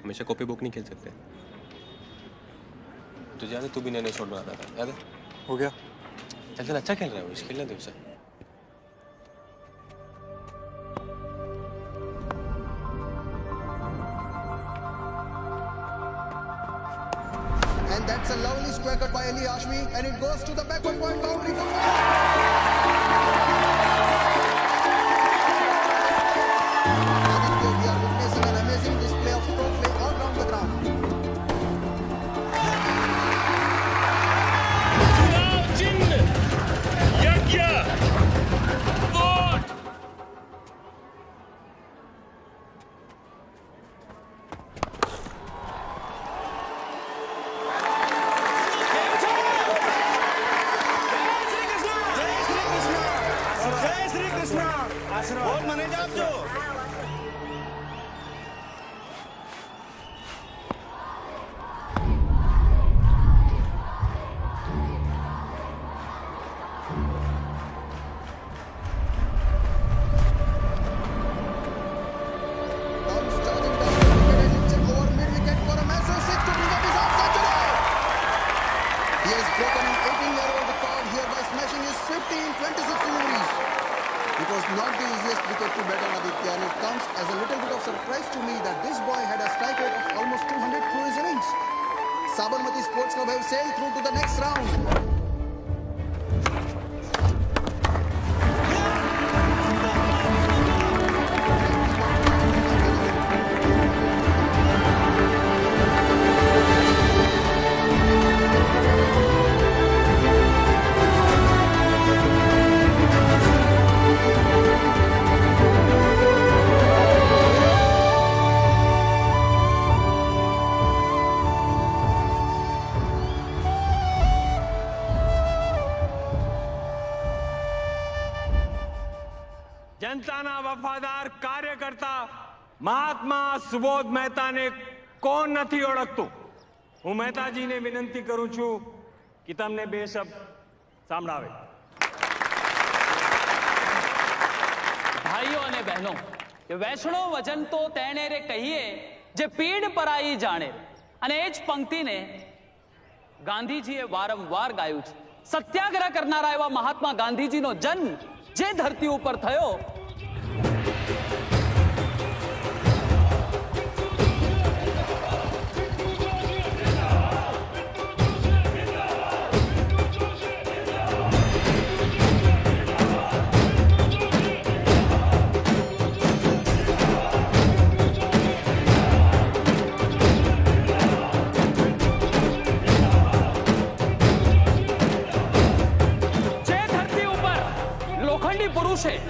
हमेशा कॉपी बुक नहीं खेल सकते। तुझे याद है तू भी नए शॉट बनाता था, याद है? हो गया। चल अच्छा खेल रहा है वो, इस खेलने दे उसे। And that's a lovely square cut by Ali Hashmi and it goes to the backward point boundary for four. Aditya, we are witnessing an amazing display of stroke play all around the ground. चुनाव चिन्ह यज्ञ vote. It was not the easiest wicket to bat on Aditya and it comes as a little bit of surprise to me that this boy had a strike rate of almost 200 through his innings. Sabarmati Sports Club have sailed through to the next round. जनताना वफादार कार्यकर्ता महात्मा સુબોધ મહેતાને કોણ નથી ઓળખતું? હું મહેતાજીને વિનંતી કરું છું કે તમને બે શબ્દ સાંભળાવે। ભાઈઓ અને બહેનો, વૈષ્ણો વચન તો તેણે રે કહીએ જે પીડ પરાઈ જાણે, અને એ જ પંક્તિને ગાંધીજીએ વારંવાર ગાયું છે। સત્યાગ્રહ કરનારા એવા મહાત્મા ગાંધીજીનો જન્મ જે ધરતી ઉપર થયો,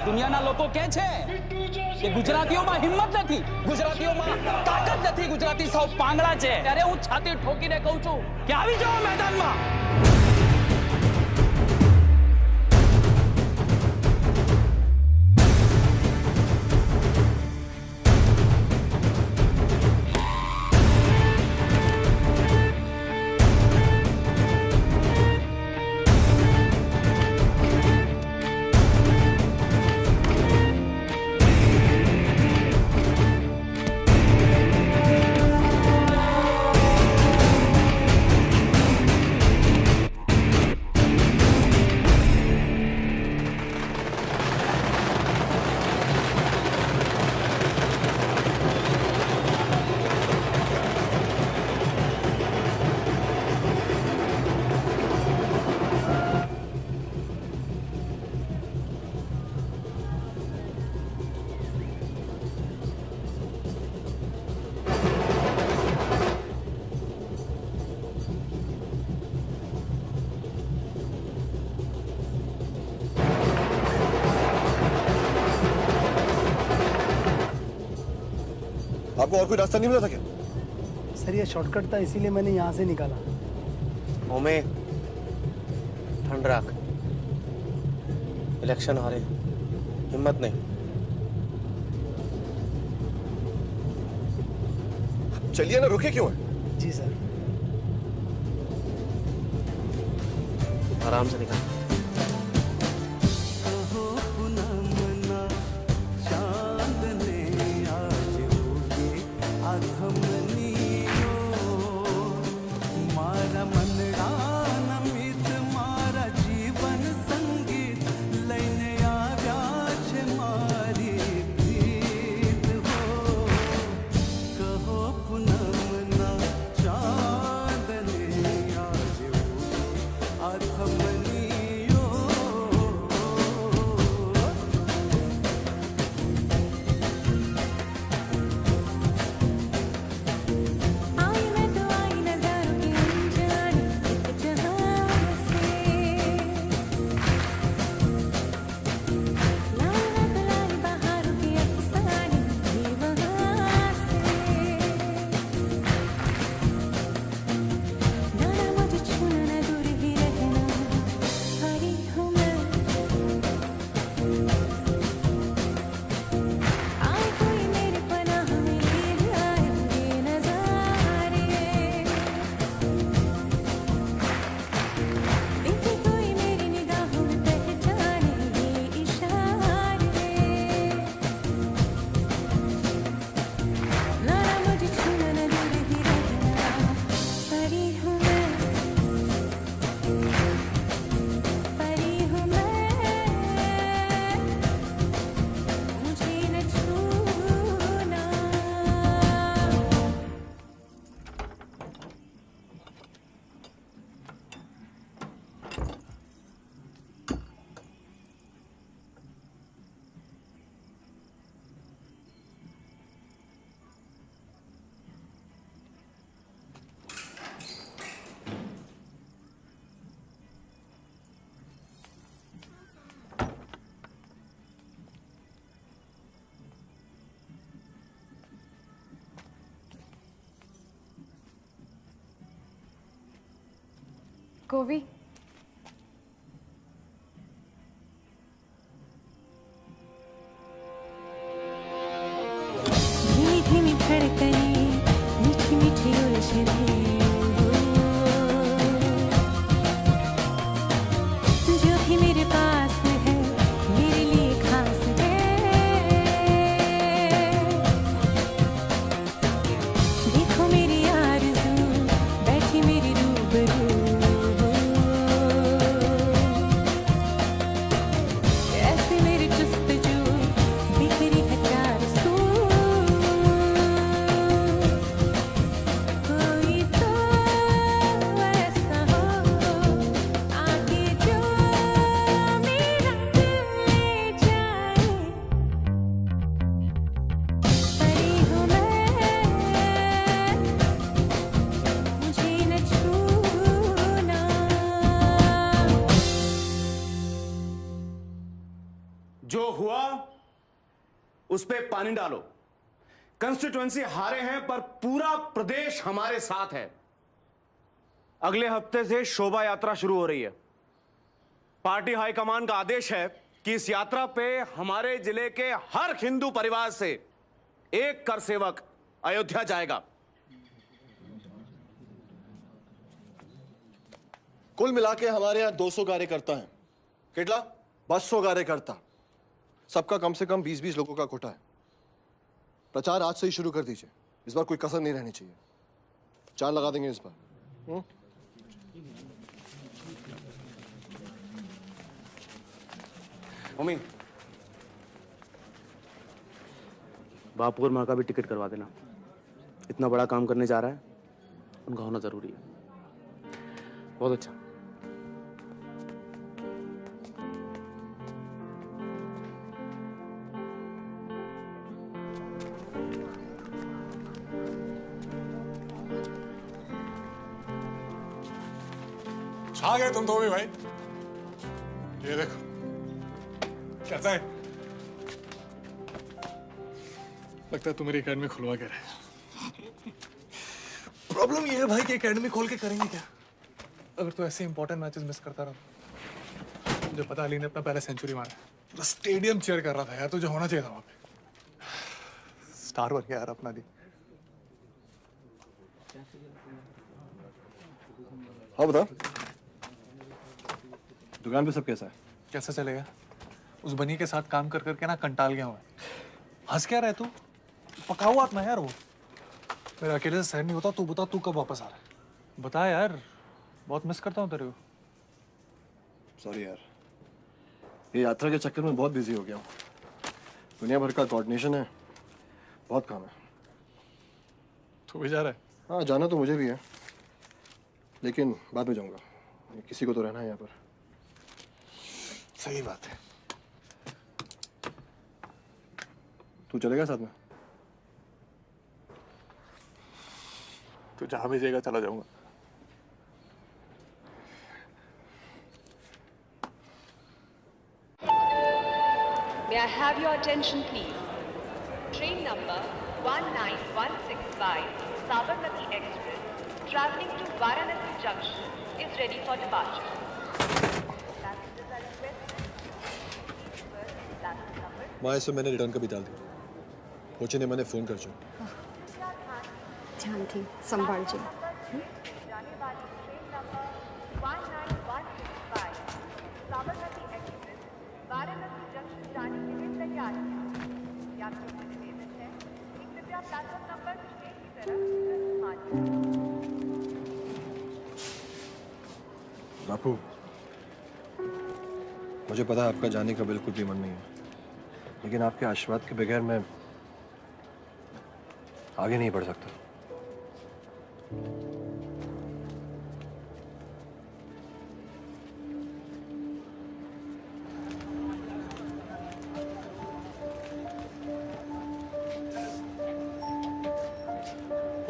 દુનિયાના લોકો કહે છે કે ગુજરાતીઓમાં હિંમત નથી, ગુજરાતીઓમાં તાકાત નથી, ગુજરાતી સૌ પાંગડા છે. ત્યારે હું છાતી ઠોકીને કહું છું કે આવી જાઓ મેદાનમાં. आपको और कोई रास्ता नहीं मिला था क्या? सर ये शॉर्टकट था, इसीलिए मैंने यहाँ से निकाला. ओमे ठंड रख, इलेक्शन हारे, हिम्मत नहीं. चलिए ना, रुके क्यों है? जी सर. आराम से निकाल. कोवी, धीमी धीमी धड़कने, मीठी मीठी उलझने, जो भी मेरे पास है मेरे लिए खास है. देखो मेरी आरज़ू बैठी मेरी रूबरू. जो हुआ उस पे पानी डालो। कंस्टिट्यूएंसी हारे हैं पर पूरा प्रदेश हमारे साथ है। अगले हफ्ते से शोभा यात्रा शुरू हो रही है। पार्टी हाईकमान का आदेश है कि इस यात्रा पे हमारे जिले के हर हिंदू परिवार से एक कर सेवक अयोध्या जाएगा। कुल मिला के हमारे यहाँ 200 कार्यकर्ता हैं। कितना? 200 कार्यकर्ता। सबका कम से कम 20-20 लोगों का कोटा है। प्रचार आज से ही शुरू कर दीजिए। इस बार कोई कसर नहीं रहनी चाहिए। 4 लगा देंगे इस बार। मम्मी, बापू और माँ का भी टिकट करवा देना। इतना बड़ा काम करने जा रहा है, उनका होना जरूरी है। बहुत अच्छा। छा गए तुम तो भी भाई। ये देखो कैसा है। लगता है तुम मेरी एकेडमी खुलवा के रहे। प्रॉब्लम ये है भाई कि एकेडमी खोल के करेंगे क्या अगर तू ऐसे इंपॉर्टेंट मैचेस मिस करता रहा। मुझे पता अली ने अपना पहला सेंचुरी मारा, पूरा स्टेडियम चीयर कर रहा था यार। तुझे होना चाहिए था वहां पे। स्टार बन गया यार अपना दी। हाँ बता, दुकान पे सब कैसा है? कैसा चलेगा? उस बनी के साथ काम कर करके ना कंटाल गया हूँ। हंस क्या रहा है तू? पका हुआ आत्मा यार वो। मेरा अकेले से सहन नहीं होता। तू बता, तू कब वापस आ रहा है? बता यार, बहुत मिस करता हूँ तेरे को। सॉरी यार, ये यात्रा के चक्कर में बहुत बिजी हो गया हूँ। दुनिया भर का कोऑर्डिनेशन है, बहुत काम है। तू भी जा रहा है? हाँ, जाना तो मुझे भी है, लेकिन बाद में जाऊंगा। किसी को तो रहना है यहाँ पर। सही बात है। तू चलेगा साथ में? तू जहां भी जाएगा चला जाऊंगा। May I have your attention, please? Train number 19165, Sabarmati Express, traveling to Varanasi Junction, is ready for departure. Passengers are requested to first platform number. माँ, इसमें मैंने रिटर्न का भी डाल दिया। पहुंचने मैंने फोन कर चुका। ध्यान थी, संभाल जी। जाने वाली train number 19165, Sabarmati express, Varanasi junction जाने के लिए तैयार है। यात्रियों से निवेदन है कि कृपया प्लेटफॉर्म नंबर 6 की तरफ मार्च। बापू, मुझे पता है आपका जाने का बिल्कुल भी मन नहीं है, लेकिन आपके आशीर्वाद के बगैर मैं आगे नहीं बढ़ सकता।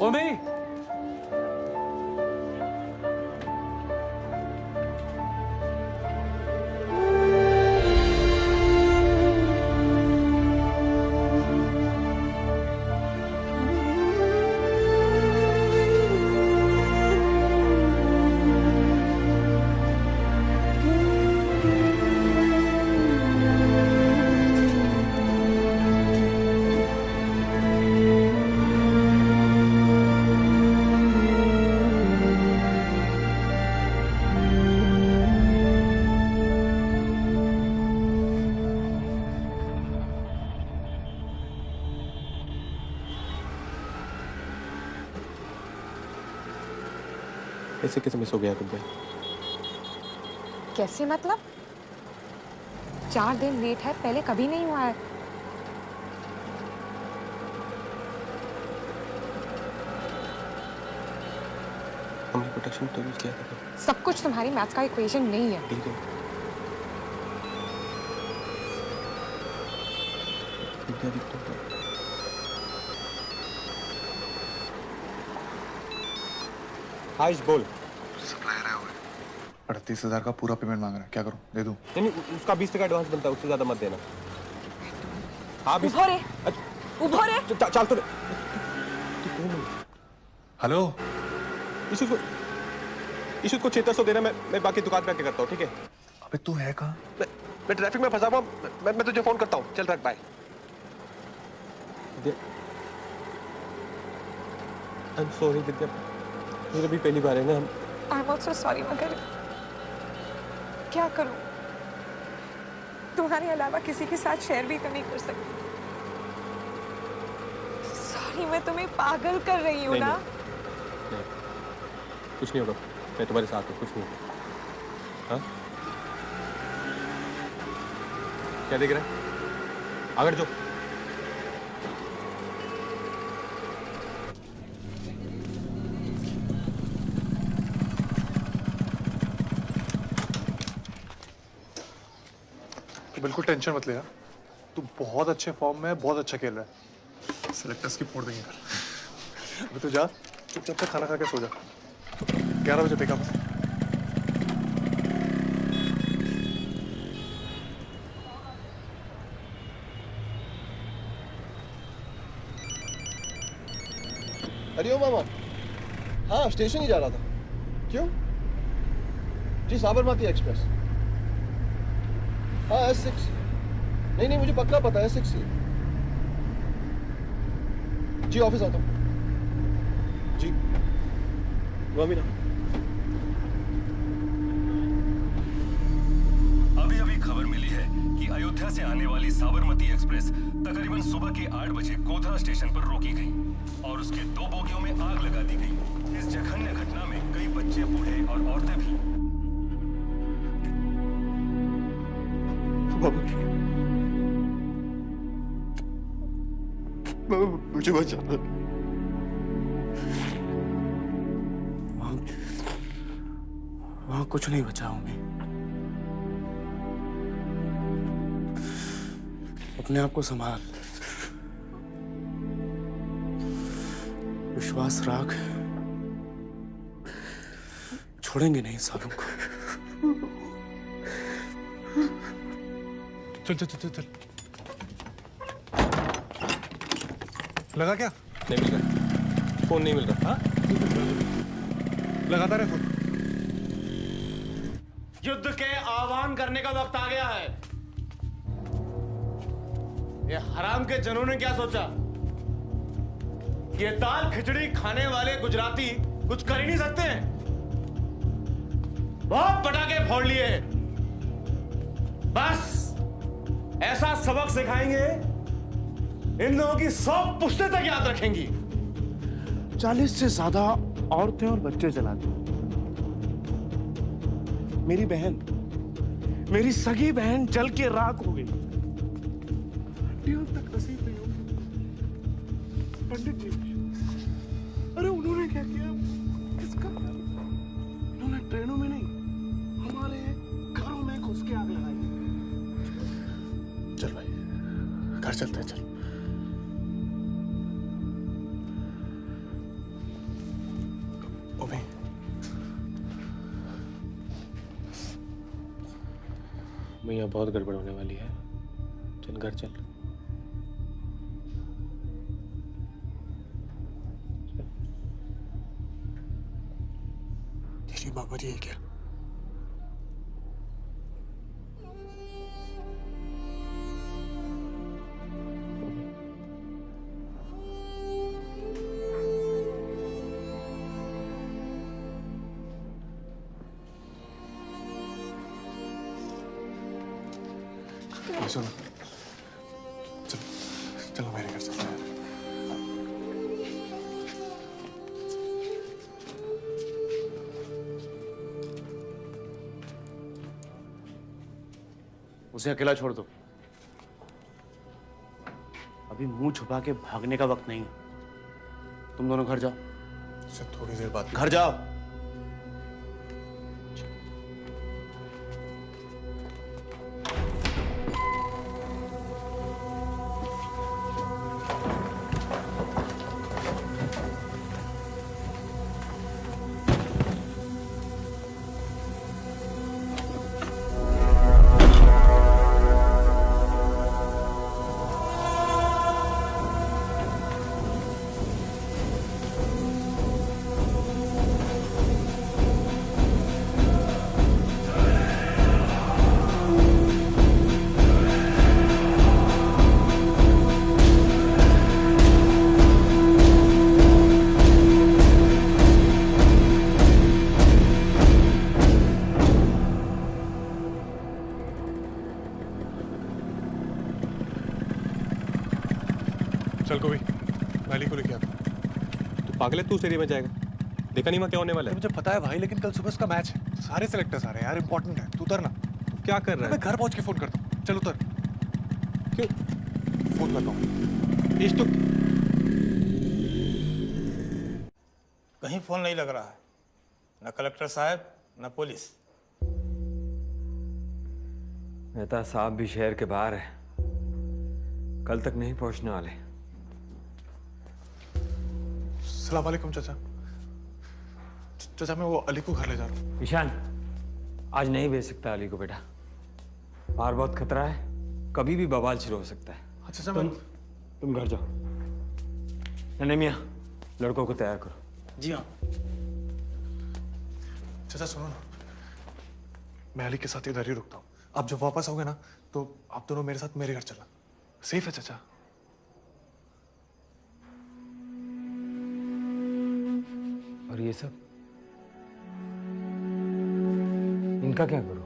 ओमी, कैसे कैसे मिस हो गया तुम पे? कैसे मतलब? 4 दिन लेट है, पहले कभी नहीं हुआ है। हमने प्रोटेक्शन तो यूज किया था। सब कुछ तुम्हारी मैथ्स का इक्वेशन नहीं है। ठीक है। आयुष बोल। सप्लायर आया हुआ है। 38,000 का पूरा पेमेंट मांग रहा है, क्या करूं? दे दूं? नहीं, उसका 20% एडवांस बनता है, उससे ज्यादा मत देना। हाँ, उभो रे, उभो रे। चल तो। हेलो, इशू को 600 देना, मैं बाकी दुकान पे आके करता हूँ, ठीक है? अबे तू है कहाँ? मैं ट्रैफिक में फंसा हुआ, मैं तुझे फोन करता हूँ। चल रख, बाय। आई एम सॉरी विद्या, मेरी भी पहली बार है ना। आई एम ऑल्सो सॉरी, मगर क्या करूं? तुम्हारे अलावा किसी के साथ शेयर भी तो नहीं कर सकती। सॉरी, मैं तुम्हें पागल कर रही हूँ ना। नहीं, कुछ नहीं होगा, मैं तुम्हारे साथ हूँ, कुछ नहीं होगा। हाँ? क्या देख रहा है? आगे जो। तू बिल्कुल टेंशन मत ले यार, तू बहुत अच्छे फॉर्म में है, बहुत अच्छा खेल रहा है। सेलेक्टर्स की फोड़ देंगे यार। अबे तू जा, चुपचाप से खाना खा के सो जा। 11 बजे पिकअप है। हरिओम मामा। हाँ, स्टेशन ही जा रहा था। क्यों? जी, साबरमती एक्सप्रेस। हाँ, S6। नहीं, मुझे पक्का पता है, S6 ही। जी, ऑफिस आता हूँ। जी, ना। अभी खबर मिली है कि अयोध्या से आने वाली साबरमती एक्सप्रेस तकरीबन सुबह के 8 बजे गोधरा स्टेशन पर रोकी गई और उसके 2 बोगियों में आग लगा दी गई। इस जघन्य घटना में कई बच्चे, बूढ़े और औरतें भी। मुझे बचा। वहां कुछ नहीं बचा हूं मैं। अपने आप को संभाल, विश्वास रख, छोड़ेंगे नहीं सालों को। चल चल चल चल। लगा क्या? नहीं मिल रहा, फोन नहीं मिल रहा। हाँ? लगातार है फोन। युद्ध के आह्वान करने का वक्त आ गया है। ये हराम के जनों ने क्या सोचा? ये दाल खिचड़ी खाने वाले गुजराती कुछ कर ही नहीं सकते हैं। बहुत पटाखे फोड़ लिए। बस ऐसा सबक सिखाएंगे, इन लोगों की 100 पुश्तें तक याद रखेंगी। 40 से ज्यादा औरतें और बच्चे जला दिए। मेरी बहन, मेरी सगी बहन जल के राख हो गई। तक नसीब नहीं होगी। पंडित जी, अरे उन्होंने क्या किया? किसका? उन्होंने ट्रेनों में नहीं, हमारे घरों में घुस के आग लगाई। चल भाई, घर चलते हैं, चल। मैया, बहुत गड़बड़ होने वाली है। चल घर चल। तेरी बाबा जी है क्या? सुनो, चलो चलो मेरे घर चलते हैं। उसे अकेला छोड़ दो। अभी मुंह छुपा के भागने का वक्त नहीं है। तुम दोनों घर जाओ। इससे थोड़ी देर बाद घर जाओ। चल कोई मैली को लेके आ। तू पागल है, तू स्टेडियम में जाएगा? देखा नहीं मैं क्या होने वाला है? मुझे पता है भाई, लेकिन कल सुबह उसका मैच है, सारे सेलेक्टर्स आ रहे हैं यार, इंपॉर्टेंट है। तू उतर ना। तू क्या कर रहा है? मैं घर पहुंच के फोन करता हूँ। चल उतर। क्यों? फोन करता हूँ। इस तो कहीं फोन नहीं लग रहा है, न कलेक्टर साहब न पुलिस। मेहता साहब भी शहर के बाहर है, कल तक नहीं पहुंचने वाले। सलाम वालेकुम चाचा। चाचा मैं वो अली को घर ले जा रहा हूँ। ईशान, आज नहीं भेज सकता अली को बेटा, बाहर बहुत खतरा है, कभी भी बवाल शुरू हो सकता है। अच्छा तुम घर जाओ। नहीं मियाँ, लड़कों को तैयार करो। जी हाँ। चाचा सुनो ना, मैं अली के साथ इधर ही रुकता हूँ। आप जब वापस आओगे ना तो आप दोनों मेरे साथ मेरे घर चलना। सेफ है चाचा? और ये सब इनका क्या करूं?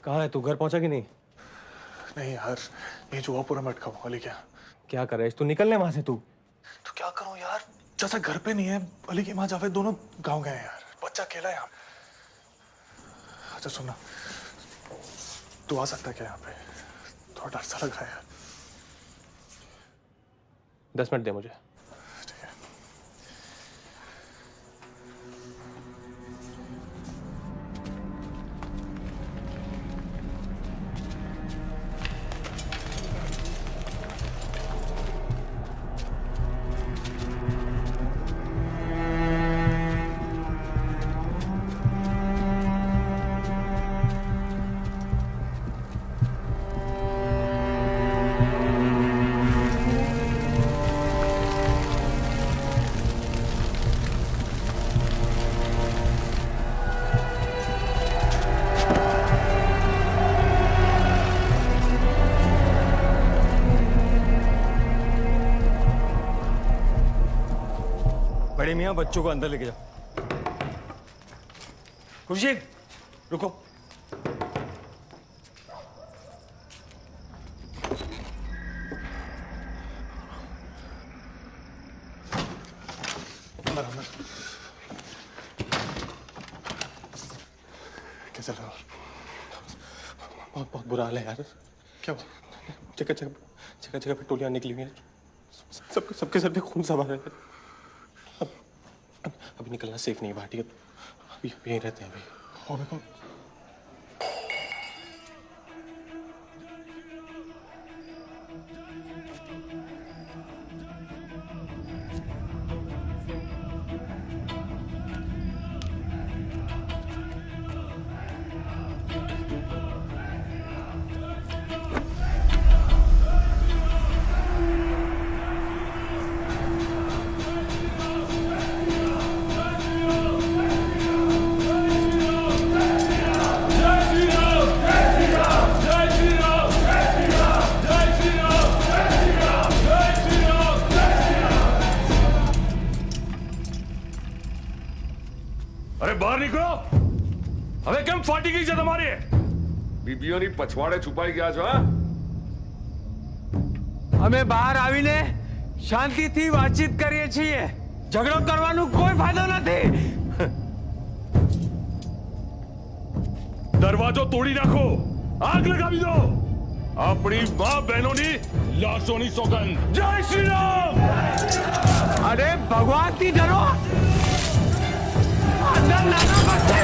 कहाँ है तू? घर पहुंचा कि नहीं? नहीं यार, ये जो पूरा मैं अटका हुआ। अली क्या कर रहा है? तू निकलने वहां से। तू तो क्या करूं यार, चाचा घर पे नहीं है, अली की माँ जावेद दोनों गांव गए हैं यार, बच्चा अकेला है यहाँ। अच्छा सुनना, तू आ सकता है क्या यहाँ पे? थोड़ा डर सा लग रहा है यार। 10 मिनट दे मुझे। बड़े मियाँ, बच्चों को अंदर लेके जाओ। खुर्शीद, रुको। क्या चल रहा है? बहुत बहुत बुरा हाल है यार। क्या हुआ? जगह जगह पे टोलियां निकली हुई हैं, सबके सर पे खून सवार है। अभी निकलना सेफ नहीं है बाहर, ठीक है? अभी यहीं रहते हैं अभी। अरे बाहर निकलो, હવે કેમ ફાટી ગઈ છે તમારી? બીબીઓની પછવાડે છુપાઈ ગયા છો? હા, અમે બહાર આવીને શાંતિથી વાતચીત કરીએ છીએ, ઝઘડો કરવાનો કોઈ ફાયદો નથી। દરવાજો તોડી નાખો, આગ લગાવી દો, આપણી મા બહેનોની લાશોની સોગંદ। જય શ્રી રામ। અરે ભગવાનથી ડરો, अंदर नाना बच्चे।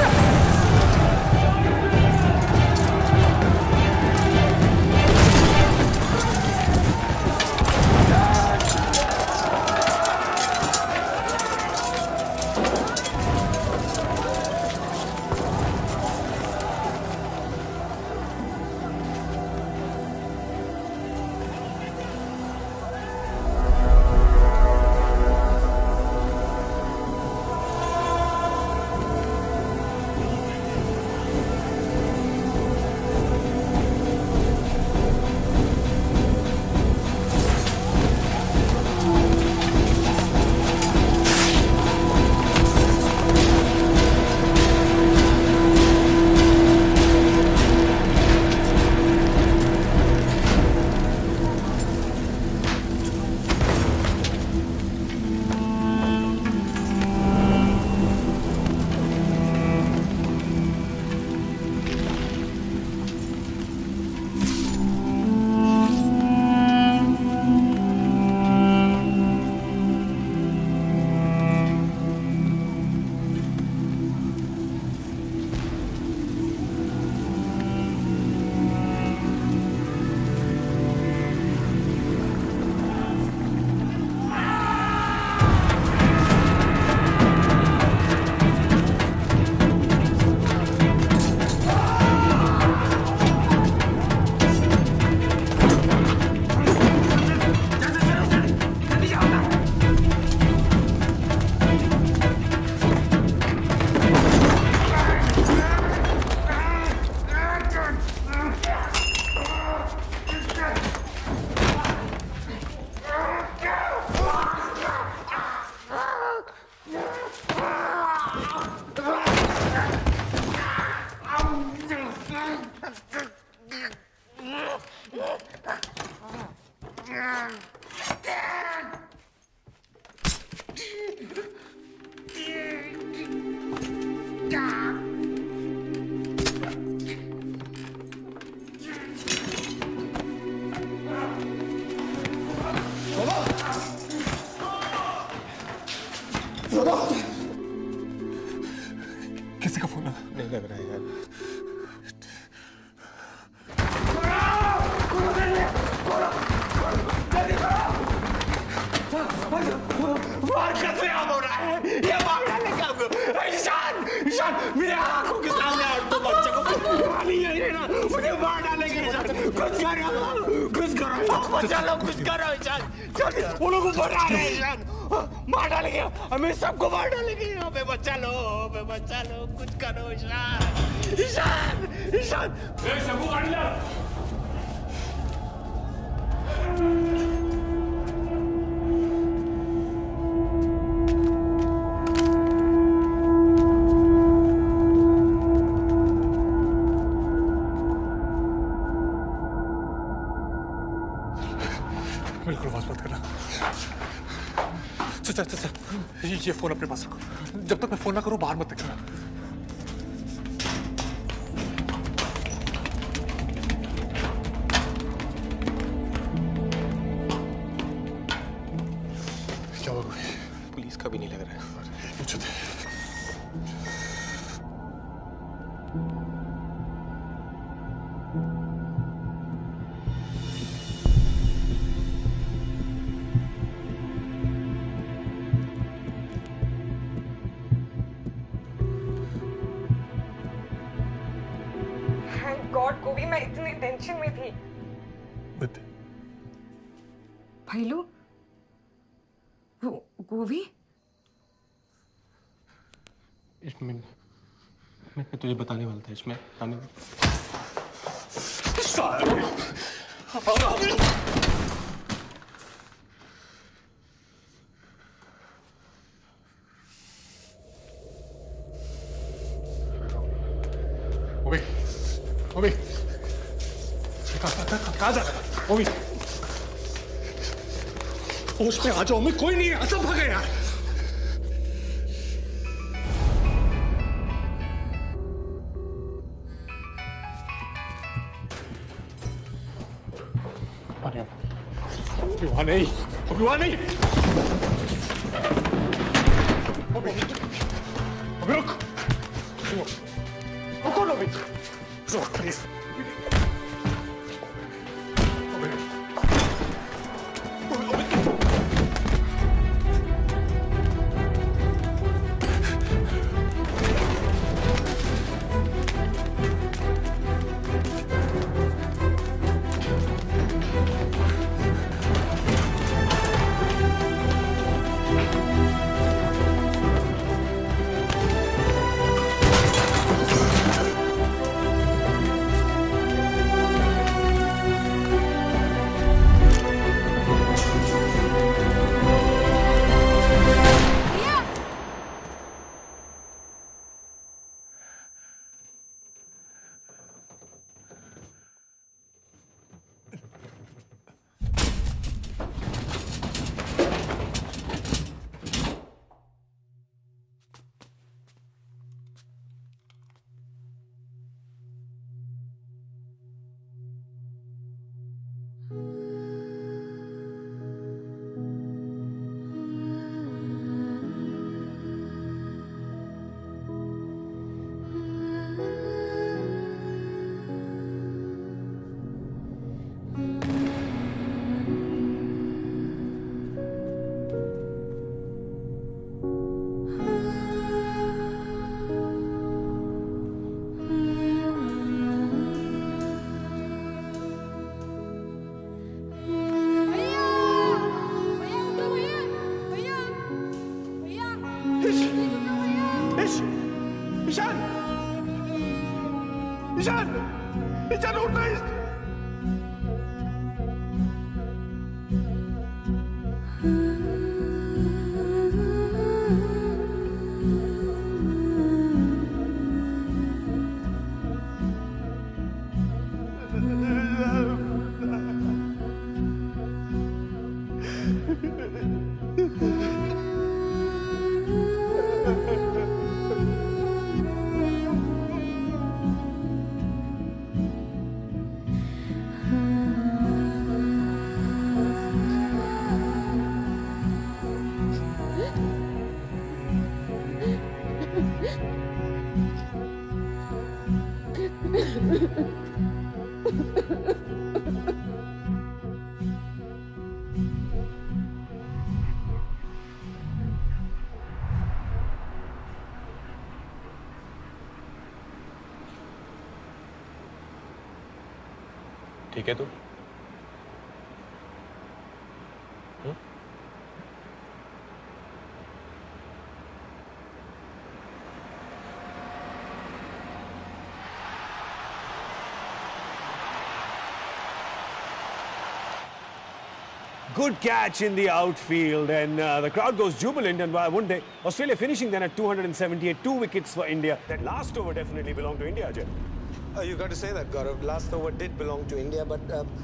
वार कैसे आप हो रहा है? ये मार डालेगा आपको। ईशान, ईशान, मेरे आंखों के सामने हट तो बच्चे को पानी है ना, मुझे मार डालेंगे ईशान। कुछ करो, कुछ करो, बचा लो, कुछ करो ईशान। वो लोग ऊपर आ रहे हैं ईशान, मार डालेंगे, हमें सबको मार डालेंगे। हमें बचा लो, हमें बचा लो, कुछ करो ईशान, ईशान, ईशान। सबको गाड़ी ला। बिल्कुल आवाज मत करना। चाचा, चाचा, ये फोन अपने पास रखो। जब तक मैं फोन ना करूं बाहर मत निकलना। क्या हुआ? पुलिस का भी नहीं लग रहा है। मुझे गॉड गोभी, मैं इतनी टेंशन में थी। भैलू, गोभी, इसमें मैं तुझे बताने वाला था, इसमें आने ओबी, कहाँ जा रहा है? ओबी, होश पे आ जाओ, मैं कोई नहीं है, सब भागे यार। वहाँ नहीं, वहाँ नहीं। अभी रुक, रुको ना अभी, रुक प्लीज। ईशान, ईशान उठ नहीं। ठीक है तू? Good catch in the outfield, and the crowd goes jubilant. And why wouldn't they? Australia finishing then at 278, 2 wickets for India. That last over definitely belonged to India, Ajay. You got to say that, Gaurav. Last over did belong to India, but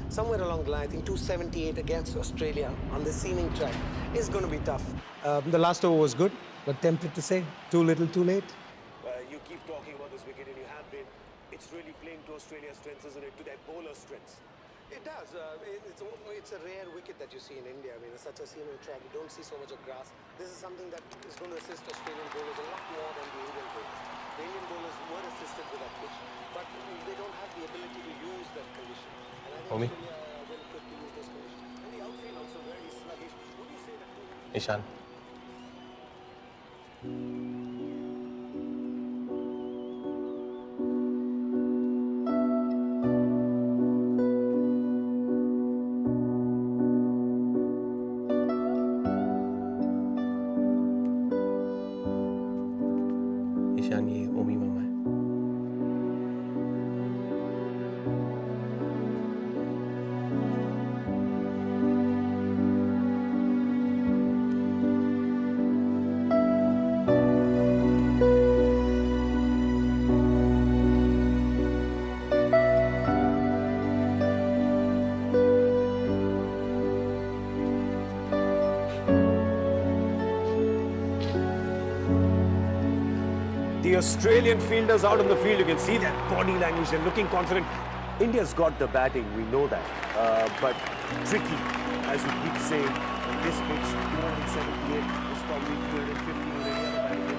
somewhere along the line, I think 278 against Australia on the seaming track is going to be tough. The last over was good, but tempted to say too little, too late. You keep talking about this wicket, and you have been. It's really playing to Australia's strengths, isn't it? To their bowler strengths. It does. It's a rare wicket that you see in India. I mean, it's such a seaming track. You don't see so much of grass. This is something that is going to assist Australian bowlers a lot more than the Indian bowlers. The Indian bowlers were assisted with that pitch, but they don't have the ability to use that condition. And I think Australia will quickly use those conditions. And the outfield also very sluggish. Would you say that? Ishan, Ishan ये ओमी मामा है। The Australian fielders out on the field, you can see their body language, they're looking confident. India's got the batting, we know that. But tricky, as you keep saying, on this pitch, 278 is probably 250 in any other batting.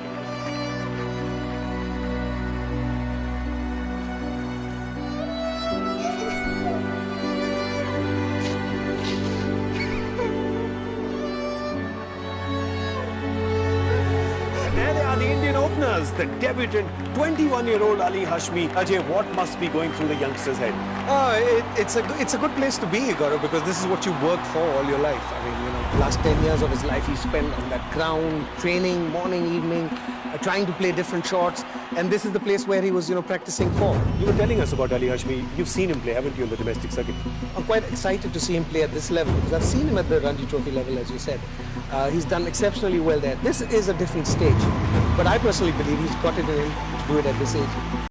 There they are, the Indian openers, the debutant 21-year-old Ali Hashmi. Ajay, what must be going through the youngster's head? It's a good place to be, Gaurav, because this is what you worked for all your life. I mean, you know, last 10 years of his life he spent on that ground, training, morning, evening, trying to play different shots, and this is the place where he was, you know, practicing for. You were telling us about Ali Hashmi. You've seen him play, haven't you, in the domestic circuit? I'm quite excited to see him play at this level, because I've seen him at the Ranji Trophy level, as you said. He's done exceptionally well there. This is a different stage, but I personally believe he's got it in him to do it at this age.